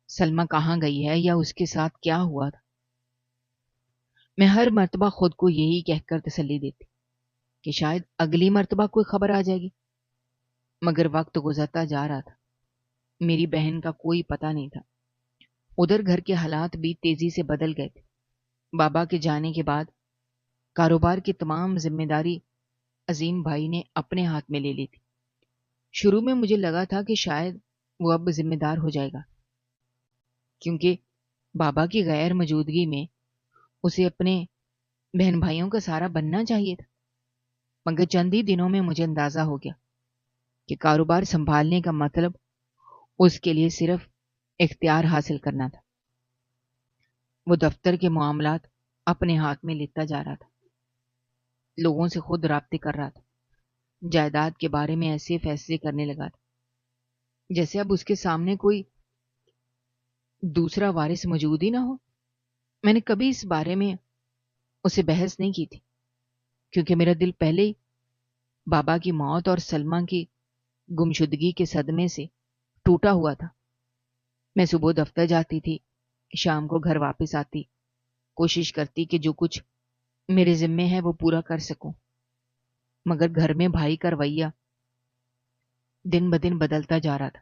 سلما کہاں گئی ہے یا اس کے ساتھ کیا ہوا تھا۔ میں ہر مرتبہ خود کو یہی کہہ کر تسلی دیتی کہ شاید اگلی مرتبہ کوئی خبر آ جائے گی، مگر وقت گزرتا جا رہا تھا، میری بہن کا کوئی پتہ نہیں تھا۔ ادھر گھر کے حالات بھی تیزی سے بدل گئے تھے۔ بابا کے جانے کے بعد کاروبار کی تمام ذمہ داری عظیم بھائی نے اپنے ہاتھ میں لے لی تھی۔ شروع میں مجھے لگا تھا کہ شاید وہ اب ذمہ دار ہو جائے گا، کیونکہ بابا کی غیر موجودگی میں اسے اپنے بہن بھائیوں کا سہارا بننا چاہیے تھا۔ مگر چند ہی دنوں میں مجھے اندازہ ہو گیا کہ کاروبار سنبھالنے کا مطلب اس کے لیے صرف اختیار حاصل کرنا تھا۔ وہ دفتر کے معاملات اپنے ہاتھ میں لیتا جا رہا تھا، لوگوں سے خود رابطے کر رہا تھا، جائیداد کے بارے میں ایسے فیصلے کرنے لگا تھا جیسے اب اس کے سامنے کوئی دوسرا وارث موجود ہی نہ ہو۔ میں نے کبھی اس بارے میں اسے بحث نہیں کی تھی، کیونکہ میرا دل پہلے ہی بابا کی موت اور سلمہ کی گمشدگی کے صدمے سے ٹوٹا ہوا تھا۔ میں صبح دفتر جاتی تھی، شام کو گھر واپس آتی، کوشش کرتی کہ جو کچھ میرے ذمے ہے وہ پورا کر سکوں، مگر گھر میں بھائی کا رویہ دن بدن بدلتا جا رہا تھا۔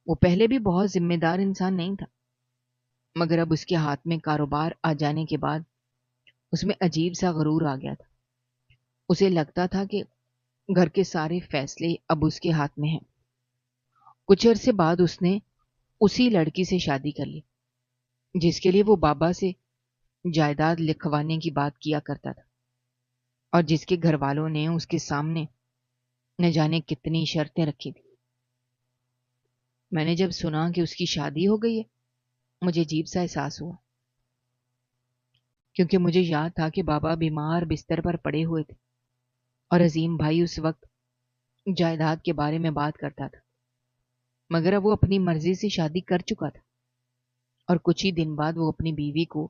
وہ پہلے بھی بہت ذمہ دار انسان نہیں تھا، مگر اب اس کے ہاتھ میں کاروبار آ جانے کے بعد اس میں عجیب سا غرور آ گیا تھا۔ اسے لگتا تھا کہ گھر کے سارے فیصلے اب اس کے ہاتھ میں ہیں۔ کچھ عرصے بعد اس نے اسی لڑکی سے شادی کر لی جس کے لیے وہ بابا سے جائیداد لکھوانے کی بات کیا کرتا تھا، اور جس کے گھر والوں نے اس کے سامنے نہ جانے کتنی شرطیں رکھی تھی۔ میں نے جب سنا کہ اس کی شادی ہو گئی ہے، مجھے عجیب سا احساس ہوا، کیونکہ مجھے یاد تھا کہ بابا بیمار بستر پر پڑے ہوئے تھے اور عظیم بھائی اس وقت جائیداد کے بارے میں بات کرتا تھا، مگر اب وہ اپنی مرضی سے شادی کر چکا تھا، اور کچھ ہی دن بعد وہ اپنی بیوی کو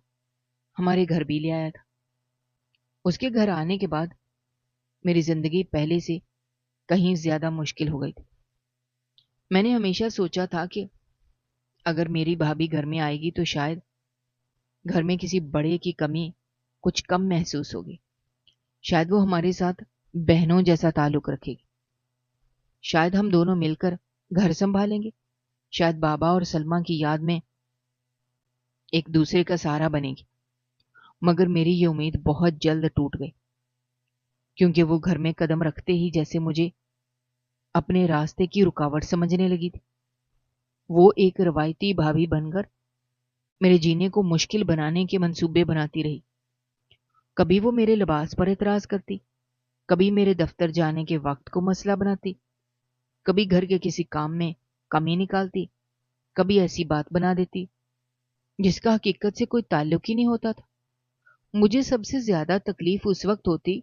ہمارے گھر بھی لے آیا تھا۔ اس کے گھر آنے کے بعد میری زندگی پہلے سے کہیں زیادہ مشکل ہو گئی تھی۔ میں نے ہمیشہ سوچا تھا کہ اگر میری بھابھی گھر میں آئے گی تو شاید گھر میں کسی بڑے کی کمی کچھ کم محسوس ہوگی، شاید وہ ہمارے ساتھ بہنوں جیسا تعلق رکھے گی، شاید ہم دونوں مل کر گھر سنبھالیں گے، شاید بابا اور سلمہ کی یاد میں ایک دوسرے کا سہارا بنے گی۔ مگر میری یہ امید بہت جلد ٹوٹ گئی، کیونکہ وہ گھر میں قدم رکھتے ہی جیسے مجھے اپنے راستے کی رکاوٹ سمجھنے لگی تھی۔ وہ ایک روایتی بھابھی بن کر میرے جینے کو مشکل بنانے کے منصوبے بناتی رہی۔ کبھی وہ میرے لباس پر اعتراض کرتی، کبھی میرے دفتر جانے کے وقت کو مسئلہ بناتی، کبھی گھر کے کسی کام میں کمی نکالتی، کبھی ایسی بات بنا دیتی جس کا حقیقت سے کوئی تعلق ہی نہیں ہوتا تھا۔ مجھے سب سے زیادہ تکلیف اس وقت ہوتی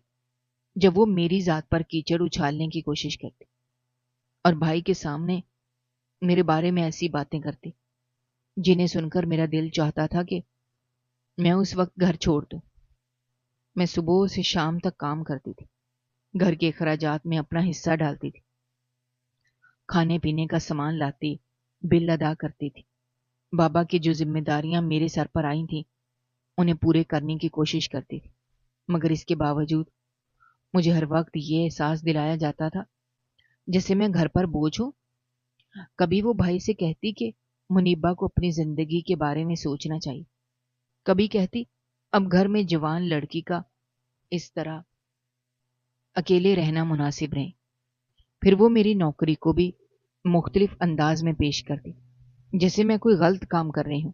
جب وہ میری ذات پر کیچڑ اچھالنے کی کوشش کرتی اور بھائی کے سامنے میرے بارے میں ایسی باتیں کرتی جنہیں سن کر میرا دل چاہتا تھا کہ میں اس وقت گھر چھوڑ دوں۔ میں صبح سے شام تک کام کرتی تھی، گھر کے اخراجات میں اپنا حصہ ڈالتی تھی، کھانے پینے کا سامان لاتی، بل ادا کرتی تھی، بابا کی جو ذمہ داریاں میرے سر پر آئی تھیں انہیں پورے کرنے کی کوشش کرتی تھی، مگر اس کے باوجود مجھے ہر وقت یہ احساس دلایا جاتا تھا جیسے میں گھر پر بوجھ ہوں۔ کبھی وہ بھائی سے کہتی کہ منیبہ کو اپنی زندگی کے بارے میں سوچنا چاہیے، کبھی کہتی اب گھر میں جوان لڑکی کا اس طرح اکیلے رہنا مناسب نہیں۔ پھر وہ میری نوکری کو بھی مختلف انداز میں پیش کرتی جیسے میں کوئی غلط کام کر رہی ہوں،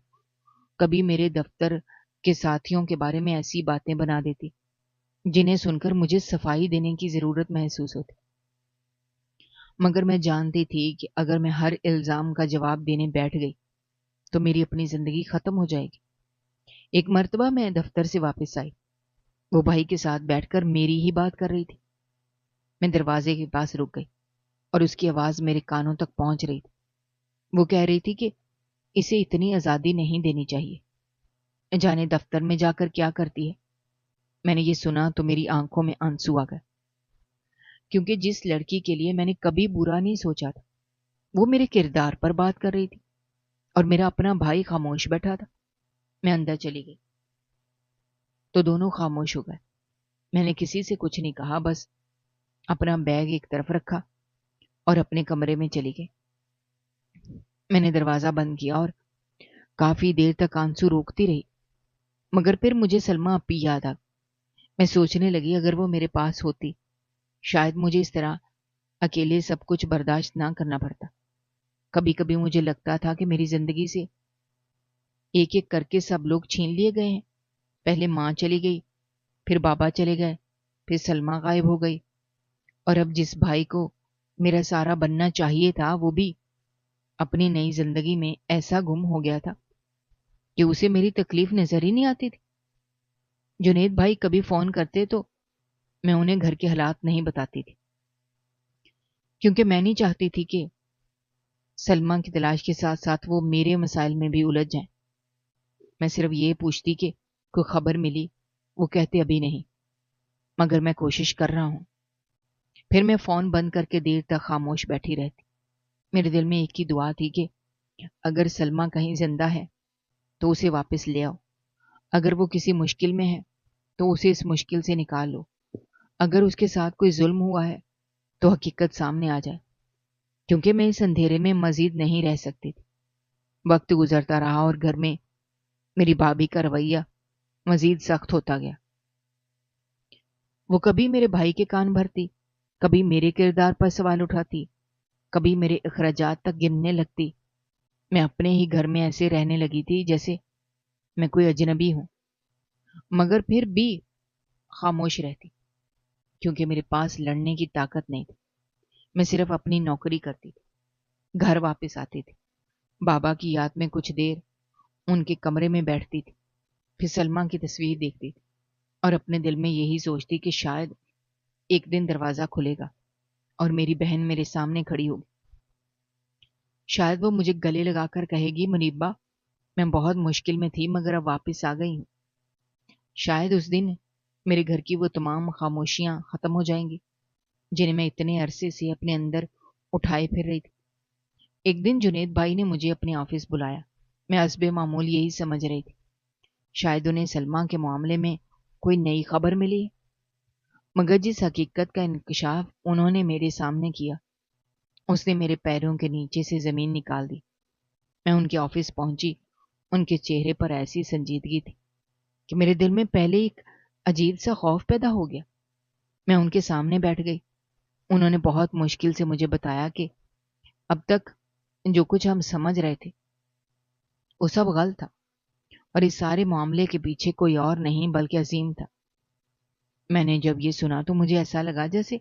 کبھی میرے دفتر کے ساتھیوں کے بارے میں ایسی باتیں بنا دیتی جنہیں سن کر مجھے صفائی دینے کی ضرورت محسوس ہوتی، مگر میں جانتی تھی کہ اگر میں ہر الزام کا جواب دینے بیٹھ گئی تو میری اپنی زندگی ختم ہو جائے گی۔ ایک مرتبہ میں دفتر سے واپس آئی، وہ بھائی کے ساتھ بیٹھ کر میری ہی بات کر رہی تھی۔ میں دروازے کے پاس رک گئی اور اس کی آواز میرے کانوں تک پہنچ رہی تھی۔ وہ کہہ رہی تھی کہ اسے اتنی آزادی نہیں دینی چاہیے، جانے دفتر میں جا کر کیا کرتی ہے۔ میں نے یہ سنا تو میری آنکھوں میں آنسو آ گئے، کیونکہ جس لڑکی کے لیے میں نے کبھی برا نہیں سوچا تھا وہ میرے کردار پر بات کر رہی تھی، اور میرا اپنا بھائی خاموش بیٹھا تھا۔ میں اندر چلی گئی تو دونوں خاموش ہو گئے۔ میں نے کسی سے کچھ نہیں کہا، بس اپنا بیگ ایک طرف رکھا اور اپنے کمرے میں چلی گئی۔ میں نے دروازہ بند کیا اور کافی دیر تک آنسو روکتی رہی، مگر پھر مجھے سلمہ اپی یاد آ گئی۔ میں سوچنے لگی اگر وہ میرے پاس ہوتی شاید مجھے اس طرح اکیلے سب کچھ برداشت نہ کرنا پڑتا۔ کبھی کبھی مجھے لگتا تھا کہ میری زندگی سے ایک ایک کر کے سب لوگ چھین لیے گئے ہیں۔ پہلے ماں چلی گئی، پھر بابا چلے گئے، پھر سلمہ غائب ہو گئی، اور اب جس بھائی کو میرا سارا بننا چاہیے تھا وہ بھی اپنی نئی زندگی میں ایسا گم ہو گیا تھا کہ اسے میری تکلیف نظر ہی نہیں آتی تھی۔ جنید بھائی کبھی فون کرتے تو میں انہیں گھر کے حالات نہیں بتاتی تھی، کیونکہ میں نہیں چاہتی تھی کہ سلمہ کی تلاش کے ساتھ ساتھ وہ میرے مسائل میں بھی الجھ جائیں۔ میں صرف یہ پوچھتی کہ کوئی خبر ملی، وہ کہتے ابھی نہیں، مگر میں کوشش کر رہا ہوں۔ پھر میں فون بند کر کے دیر تک خاموش بیٹھی رہتی۔ میرے دل میں ایک ہی دعا تھی کہ اگر سلمہ کہیں زندہ ہے تو اسے واپس لے آؤ، اگر وہ کسی مشکل میں ہے تو اسے اس مشکل سے نکال لو، اگر اس کے ساتھ کوئی ظلم ہوا ہے تو حقیقت سامنے آ جائے، کیونکہ میں اس اندھیرے میں مزید نہیں رہ سکتی تھی۔ وقت گزرتا رہا اور گھر میں میری بھابھی کا رویہ مزید سخت ہوتا گیا۔ وہ کبھی میرے بھائی کے کان بھرتی، کبھی میرے کردار پر سوال اٹھاتی، کبھی میرے اخراجات تک گننے لگتی۔ میں اپنے ہی گھر میں ایسے رہنے لگی تھی جیسے میں کوئی اجنبی ہوں، مگر پھر بھی خاموش رہتی، کیونکہ میرے پاس لڑنے کی طاقت نہیں تھی۔ میں صرف اپنی نوکری کرتی تھی، گھر واپس آتی تھی، بابا کی یاد میں کچھ دیر ان کے کمرے میں بیٹھتی تھی، پھر سلمہ کی تصویر دیکھتی تھی اور اپنے دل میں یہی سوچتی کہ شاید ایک دن دروازہ کھلے گا اور میری بہن میرے سامنے کھڑی ہوگی۔ شاید وہ مجھے گلے لگا کر کہے گی، منیبا میں بہت مشکل میں تھی مگر اب واپس آ گئی ہوں۔ شاید اس دن میرے گھر کی وہ تمام خاموشیاں ختم ہو جائیں گی جنہیں میں اتنے عرصے سے اپنے اندر اٹھائے پھر رہی تھی۔ ایک دن جنید بھائی نے مجھے اپنے آفس بلایا۔ میں حسب معمول یہی سمجھ رہی تھی، شاید انہیں سلمہ کے معاملے میں کوئی نئی خبر ملی ہے، مگر جس حقیقت کا انکشاف انہوں نے میرے سامنے کیا اس نے میرے پیروں کے نیچے سے زمین نکال دی۔ میں ان کے آفس پہنچی، ان کے چہرے پر ایسی سنجیدگی تھی کہ میرے دل میں پہلے ایک عجیب سا خوف پیدا ہو گیا۔ میں ان کے سامنے بیٹھ گئی۔ انہوں نے بہت مشکل سے مجھے بتایا کہ اب تک جو کچھ ہم سمجھ رہے تھے وہ سب غلط تھا، اور اس سارے معاملے کے پیچھے کوئی اور نہیں بلکہ عظیم تھا۔ میں نے جب یہ سنا تو مجھے ایسا لگا جیسے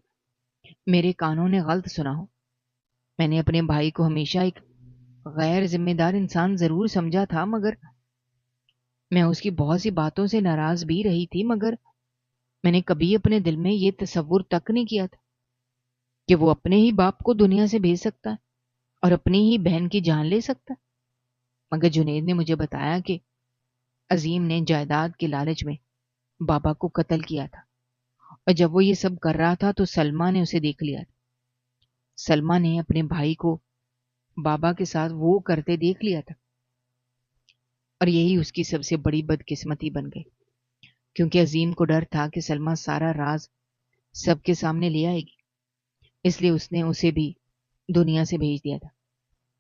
میرے کانوں نے غلط سنا ہو۔ میں نے اپنے بھائی کو ہمیشہ ایک غیر ذمہ دار انسان ضرور سمجھا تھا، مگر میں اس کی بہت سی باتوں سے ناراض بھی رہی تھی، مگر میں نے کبھی اپنے دل میں یہ تصور تک نہیں کیا تھا کہ وہ اپنے ہی باپ کو دنیا سے بھیج سکتا ہے اور اپنی ہی بہن کی جان لے سکتا ہے۔ مگر جنید نے مجھے بتایا کہ عظیم نے جائیداد کے لالچ میں بابا کو قتل کیا تھا، اور جب وہ یہ سب کر رہا تھا تو سلمہ نے اسے دیکھ لیا تھا۔ سلمہ نے اپنے بھائی کو بابا کے ساتھ وہ کرتے دیکھ لیا تھا، اور یہی اس کی سب سے بڑی بدقسمتی بن گئی، کیونکہ عظیم کو ڈر تھا کہ سلمہ سارا راز سب کے سامنے لے آئے گی، اس لیے اس نے اسے بھی دنیا سے بھیج دیا تھا،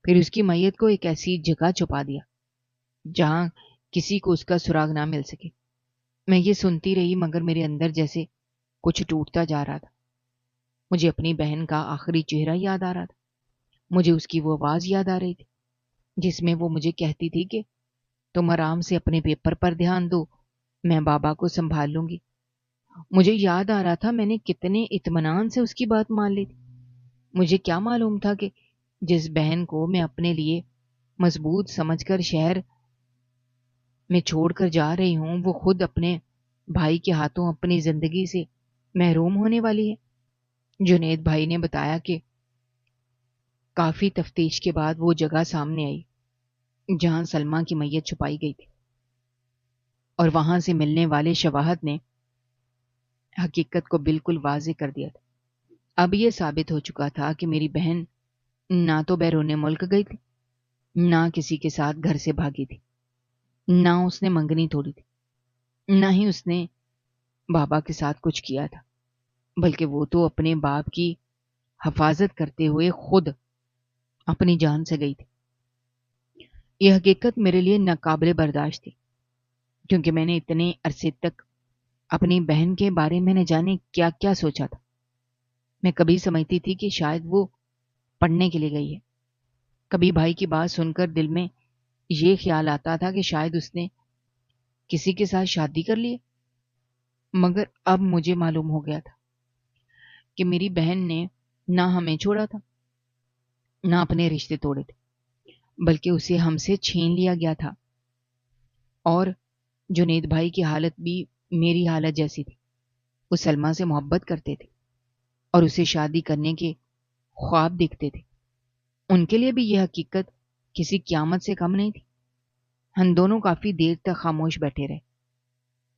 پھر اس کی میت کو ایک ایسی جگہ چھپا دیا جہاں کسی کو اس کا سراغ نہ مل سکے۔ میں یہ سنتی رہی مگر میرے اندر جیسے کچھ ٹوٹتا جا رہا تھا۔ مجھے اپنی بہن کا آخری چہرہ یاد آ رہا تھا، مجھے اس کی وہ آواز یاد آ رہی تھی جس میں وہ مجھے کہتی تھی کہ تم آرام سے اپنے پیپر پر دھیان دو، میں بابا کو سنبھال لوں گی۔ مجھے یاد آ رہا تھا میں نے کتنے اطمینان سے اس کی بات مان لی تھی۔ مجھے کیا معلوم تھا کہ جس بہن کو میں اپنے لیے مضبوط سمجھ کر شہر میں چھوڑ کر جا رہی ہوں وہ خود اپنے بھائی کے ہاتھوں اپنی زندگی سے محروم ہونے والی ہے۔ جنید بھائی نے بتایا کہ کافی تفتیش کے بعد وہ جگہ سامنے آئی جہاں سلمہ کی میت چھپائی گئی تھی، اور وہاں سے ملنے والے شواہد نے حقیقت کو بالکل واضح کر دیا تھا۔ اب یہ ثابت ہو چکا تھا کہ میری بہن نہ تو بیرون ملک گئی تھی، نہ کسی کے ساتھ گھر سے بھاگی تھی، نہ اس نے منگنی توڑی تھی، نہ ہی اس نے بابا کے ساتھ کچھ کیا تھا، بلکہ وہ تو اپنے باپ کی حفاظت کرتے ہوئے خود اپنی جان سے گئی تھی۔ یہ حقیقت میرے لیے ناقابل برداشت تھی، کیونکہ میں نے اتنے عرصے تک اپنی بہن کے بارے میں نہ جانے کیا کیا سوچا تھا۔ میں کبھی سمجھتی تھی کہ شاید وہ پڑھنے کے لیے گئی ہے، کبھی بھائی کی بات سن کر دل میں یہ خیال آتا تھا کہ شاید اس نے کسی کے ساتھ شادی کر لی ہے۔ مگر اب مجھے معلوم ہو گیا تھا کہ میری بہن نے نہ ہمیں چھوڑا تھا، نہ اپنے رشتے توڑے تھے، بلکہ اسے ہم سے چھین لیا گیا تھا۔ اور جنید بھائی کی حالت بھی میری حالت جیسی تھی۔ وہ سلمیٰ سے محبت کرتے تھے اور اسے شادی کرنے کے خواب دیکھتے تھے۔ ان کے لیے بھی یہ حقیقت کسی قیامت سے کم نہیں تھی۔ ہم دونوں کافی دیر تک خاموش بیٹھے رہے،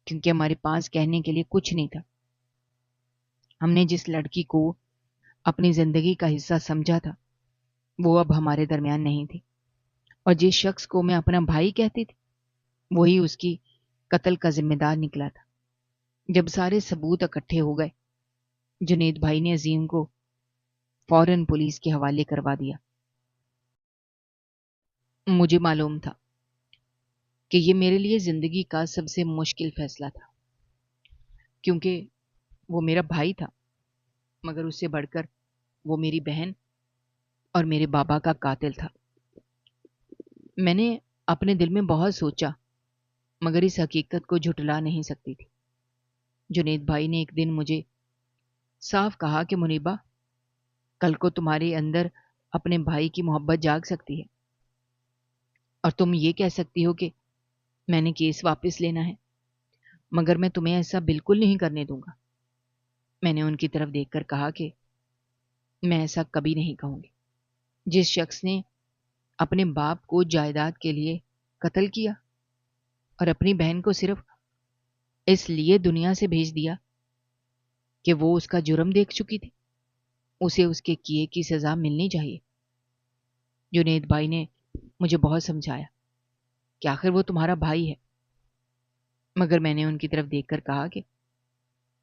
کیونکہ ہمارے پاس کہنے کے لیے کچھ نہیں تھا۔ ہم نے جس لڑکی کو اپنی زندگی کا حصہ سمجھا تھا وہ اب ہمارے درمیان نہیں تھی، اور جس شخص کو میں اپنا بھائی کہتی تھی وہی اس کی قتل کا ذمہ دار نکلا تھا۔ جب سارے ثبوت اکٹھے ہو گئے، جنید بھائی نے عظیم کو فوراً پولیس کے حوالے کروا دیا۔ مجھے معلوم تھا کہ یہ میرے لیے زندگی کا سب سے مشکل فیصلہ تھا، کیونکہ وہ میرا بھائی تھا، مگر اس سے بڑھ کر وہ میری بہن اور میرے بابا کا قاتل تھا۔ میں نے اپنے دل میں بہت سوچا، مگر اس حقیقت کو جھٹلا نہیں سکتی تھی۔ جنید بھائی نے ایک دن مجھے صاف کہا کہ منیبہ، کل کو تمہارے اندر اپنے بھائی کی محبت جاگ سکتی ہے، اور تم یہ کہہ سکتی ہو کہ میں نے کیس واپس لینا ہے، مگر میں تمہیں ایسا بالکل نہیں کرنے دوں گا۔ میں نے ان کی طرف دیکھ کر کہا کہ میں ایسا کبھی نہیں کہوں گی۔ جس شخص نے اپنے باپ کو جائیداد کے لیے قتل کیا اور اپنی بہن کو صرف اس لیے دنیا سے بھیج دیا کہ وہ اس کا جرم دیکھ چکی تھی، اسے اس کے کیے کی سزا ملنی چاہیے۔ جنید بھائی نے مجھے بہت سمجھایا کہ آخر وہ تمہارا بھائی ہے، مگر میں نے ان کی طرف دیکھ کر کہا کہ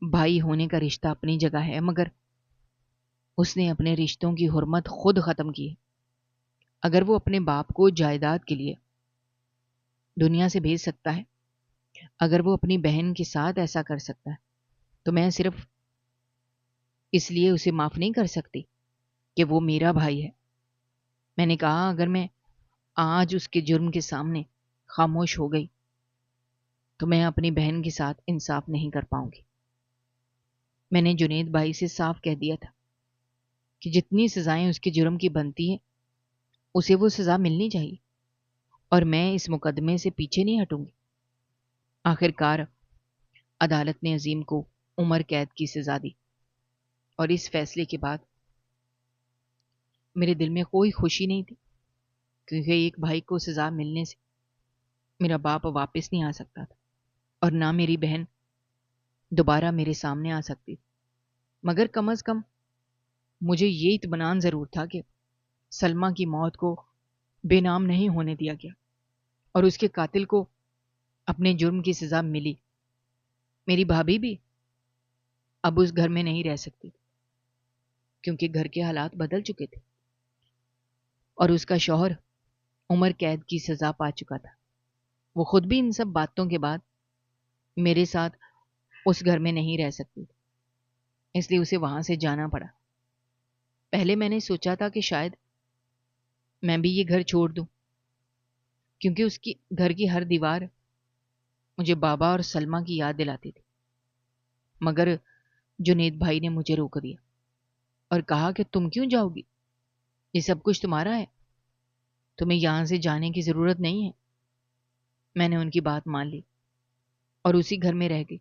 بھائی ہونے کا رشتہ اپنی جگہ ہے، مگر اس نے اپنے رشتوں کی حرمت خود ختم کی ہے۔ اگر وہ اپنے باپ کو جائیداد کے لیے دنیا سے بھیج سکتا ہے، اگر وہ اپنی بہن کے ساتھ ایسا کر سکتا ہے، تو میں صرف اس لیے اسے معاف نہیں کر سکتی کہ وہ میرا بھائی ہے۔ میں نے کہا اگر میں آج اس کے جرم کے سامنے خاموش ہو گئی تو میں اپنی بہن کے ساتھ انصاف نہیں کر پاؤں گی۔ میں نے جنید بھائی سے صاف کہہ دیا تھا کہ جتنی سزائیں اس کے جرم کی بنتی ہیں اسے وہ سزا ملنی چاہیے، اور میں اس مقدمے سے پیچھے نہیں ہٹوں گی۔ آخر کار عدالت نے عظیم کو عمر قید کی سزا دی، اور اس فیصلے کے بعد میرے دل میں کوئی خوشی نہیں تھی، کیونکہ ایک بھائی کو سزا ملنے سے میرا باپ واپس نہیں آ سکتا تھا، اور نہ میری بہن دوبارہ میرے سامنے آ سکتی تھی۔ مگر کم از کم مجھے یہ اطمینان ضرور تھا کہ سلمیٰ کی موت کو بے نام نہیں ہونے دیا گیا، اور اس کے قاتل کو اپنے جرم کی سزا ملی۔ میری بھابھی بھی اب اس گھر میں نہیں رہ سکتی، کیونکہ گھر کے حالات بدل چکے تھے، اور اس کا شوہر عمر قید کی سزا پا چکا تھا۔ وہ خود بھی ان سب باتوں کے بعد میرے ساتھ اس گھر میں نہیں رہ سکتی تھی، اس لیے اسے وہاں سے جانا پڑا۔ پہلے میں نے سوچا تھا کہ شاید میں بھی یہ گھر چھوڑ دوں، کیونکہ اس کی گھر کی ہر دیوار مجھے بابا اور سلمیٰ کی یاد دلاتی تھی۔ مگر جنید بھائی نے مجھے روک دیا اور کہا کہ تم کیوں جاؤ گی؟ یہ سب کچھ تمہارا ہے، تمہیں یہاں سے جانے کی ضرورت نہیں ہے۔ میں نے ان کی بات مان لی اور اسی گھر میں رہ گئی،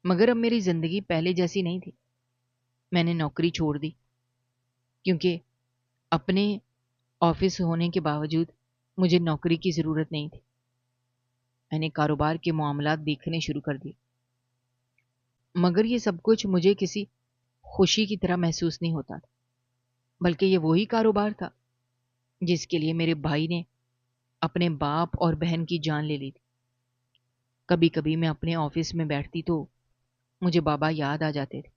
مگر اب میری زندگی پہلے جیسی نہیں تھی۔ میں نے نوکری چھوڑ دی، کیونکہ اپنے آفس ہونے کے باوجود مجھے نوکری کی ضرورت نہیں تھی۔ میں نے کاروبار کے معاملات دیکھنے شروع کر دیے، مگر یہ سب کچھ مجھے کسی خوشی کی طرح محسوس نہیں ہوتا تھا، بلکہ یہ وہی کاروبار تھا جس کے لیے میرے بھائی نے اپنے باپ اور بہن کی جان لے لی تھی۔ کبھی کبھی میں اپنے آفس میں بیٹھتی تو مجھے بابا یاد آ جاتے تھے،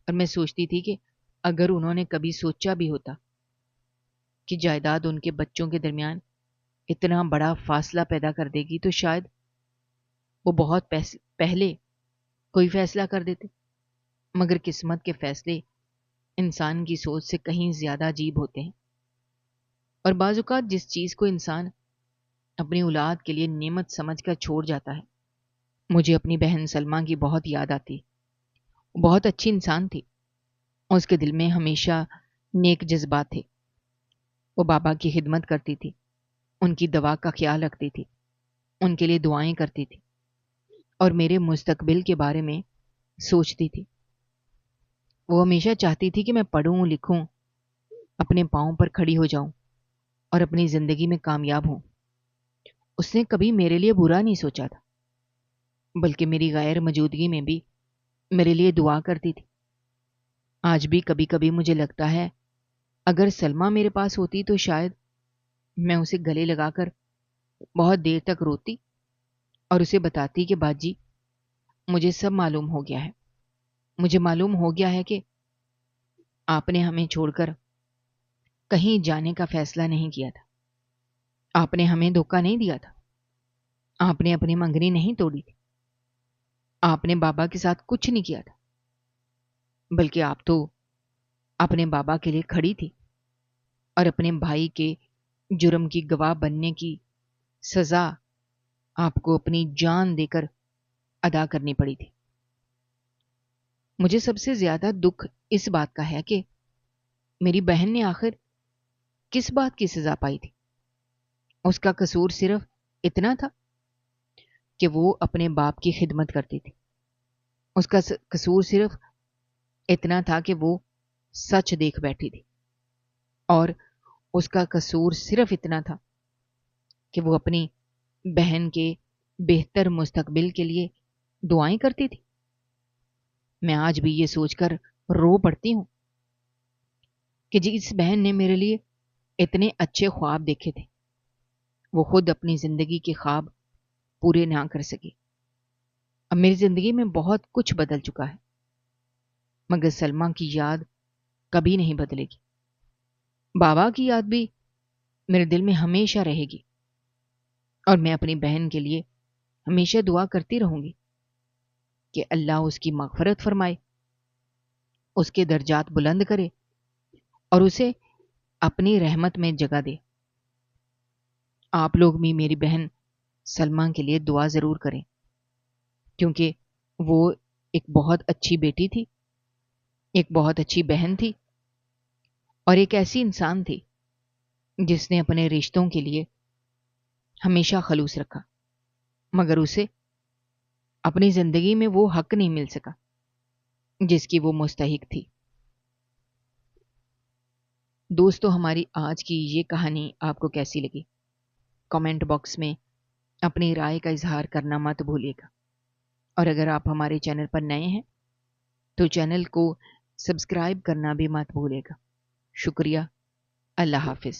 اور میں سوچتی تھی کہ اگر انہوں نے کبھی سوچا بھی ہوتا کہ جائیداد ان کے بچوں کے درمیان اتنا بڑا فاصلہ پیدا کر دے گی تو شاید وہ بہت پہلے کوئی فیصلہ کر دیتے۔ مگر قسمت کے فیصلے انسان کی سوچ سے کہیں زیادہ عجیب ہوتے ہیں، اور بعض اوقات جس چیز کو انسان اپنی اولاد کے لیے نعمت سمجھ کر چھوڑ جاتا ہے۔ مجھے اپنی بہن سلمہ کی بہت یاد آتی۔ وہ بہت اچھی انسان تھی، اس کے دل میں ہمیشہ نیک جذبات تھے۔ وہ بابا کی خدمت کرتی تھی، ان کی دوا کا خیال رکھتی تھی، ان کے لیے دعائیں کرتی تھی، اور میرے مستقبل کے بارے میں سوچتی تھی۔ وہ ہمیشہ چاہتی تھی کہ میں پڑھوں لکھوں، اپنے پاؤں پر کھڑی ہو جاؤں اور اپنی زندگی میں کامیاب ہوں۔ اس نے کبھی میرے لیے برا نہیں سوچا تھا، بلکہ میری غیر موجودگی میں بھی میرے لیے دعا کرتی تھی۔ آج بھی کبھی کبھی مجھے لگتا ہے اگر سلمہ میرے پاس ہوتی تو شاید میں اسے گلے لگا کر بہت دیر تک روتی اور اسے بتاتی کہ باجی مجھے سب معلوم ہو گیا ہے، مجھے معلوم ہو گیا ہے کہ آپ نے ہمیں چھوڑ کر کہیں جانے کا فیصلہ نہیں کیا تھا، آپ نے ہمیں دھوکہ نہیں دیا تھا، آپ نے اپنی منگنی نہیں توڑی تھی، آپ نے بابا کے ساتھ کچھ نہیں کیا تھا، بلکہ آپ تو اپنے بابا کے لیے کھڑی تھی اور اپنے بھائی کے جرم کی گواہ بننے کی سزا آپ کو اپنی جان دے کر ادا کرنی پڑی تھی۔ مجھے سب سے زیادہ دکھ اس بات کا ہے کہ میری بہن نے آخر کس بات کی سزا پائی تھی؟ اس کا قصور صرف اتنا تھا کہ وہ اپنے باپ کی خدمت کرتی تھی، اس کا قصور صرف اتنا تھا کہ وہ سچ دیکھ بیٹھی تھی، اور اس کا قصور صرف اتنا تھا کہ وہ اپنی بہن کے بہتر مستقبل کے لیے دعائیں کرتی تھی۔ میں آج بھی یہ سوچ کر رو پڑتی ہوں کہ جس بہن نے میرے لیے اتنے اچھے خواب دیکھے تھے، وہ خود اپنی زندگی کے خواب پورے نہ کر سکی۔ اب میری زندگی میں بہت کچھ بدل چکا ہے، مگر سلمہ کی یاد کبھی نہیں بدلے گی۔ بابا کی یاد بھی میرے دل میں ہمیشہ رہے گی، اور میں اپنی بہن کے لیے ہمیشہ دعا کرتی رہوں گی کہ اللہ اس کی مغفرت فرمائے، اس کے درجات بلند کرے اور اسے اپنی رحمت میں جگہ دے۔ آپ لوگ بھی میری بہن سلمہ کے لیے دعا ضرور کریں، کیونکہ وہ ایک بہت اچھی بیٹی تھی، ایک بہت اچھی بہن تھی، اور ایک ایسی انسان تھی جس نے اپنے رشتوں کے لیے ہمیشہ خلوص رکھا، مگر اسے اپنی زندگی میں وہ حق نہیں مل سکا جس کی وہ مستحق تھی۔ دوستو، ہماری آج کی یہ کہانی آپ کو کیسی لگی؟ کامنٹ باکس میں اپنی رائے کا اظہار کرنا مت بھولیے گا، اور اگر آپ ہمارے چینل پر نئے ہیں تو چینل کو سبسکرائب کرنا بھی مت بھولیے گا۔ شکریہ۔ اللہ حافظ۔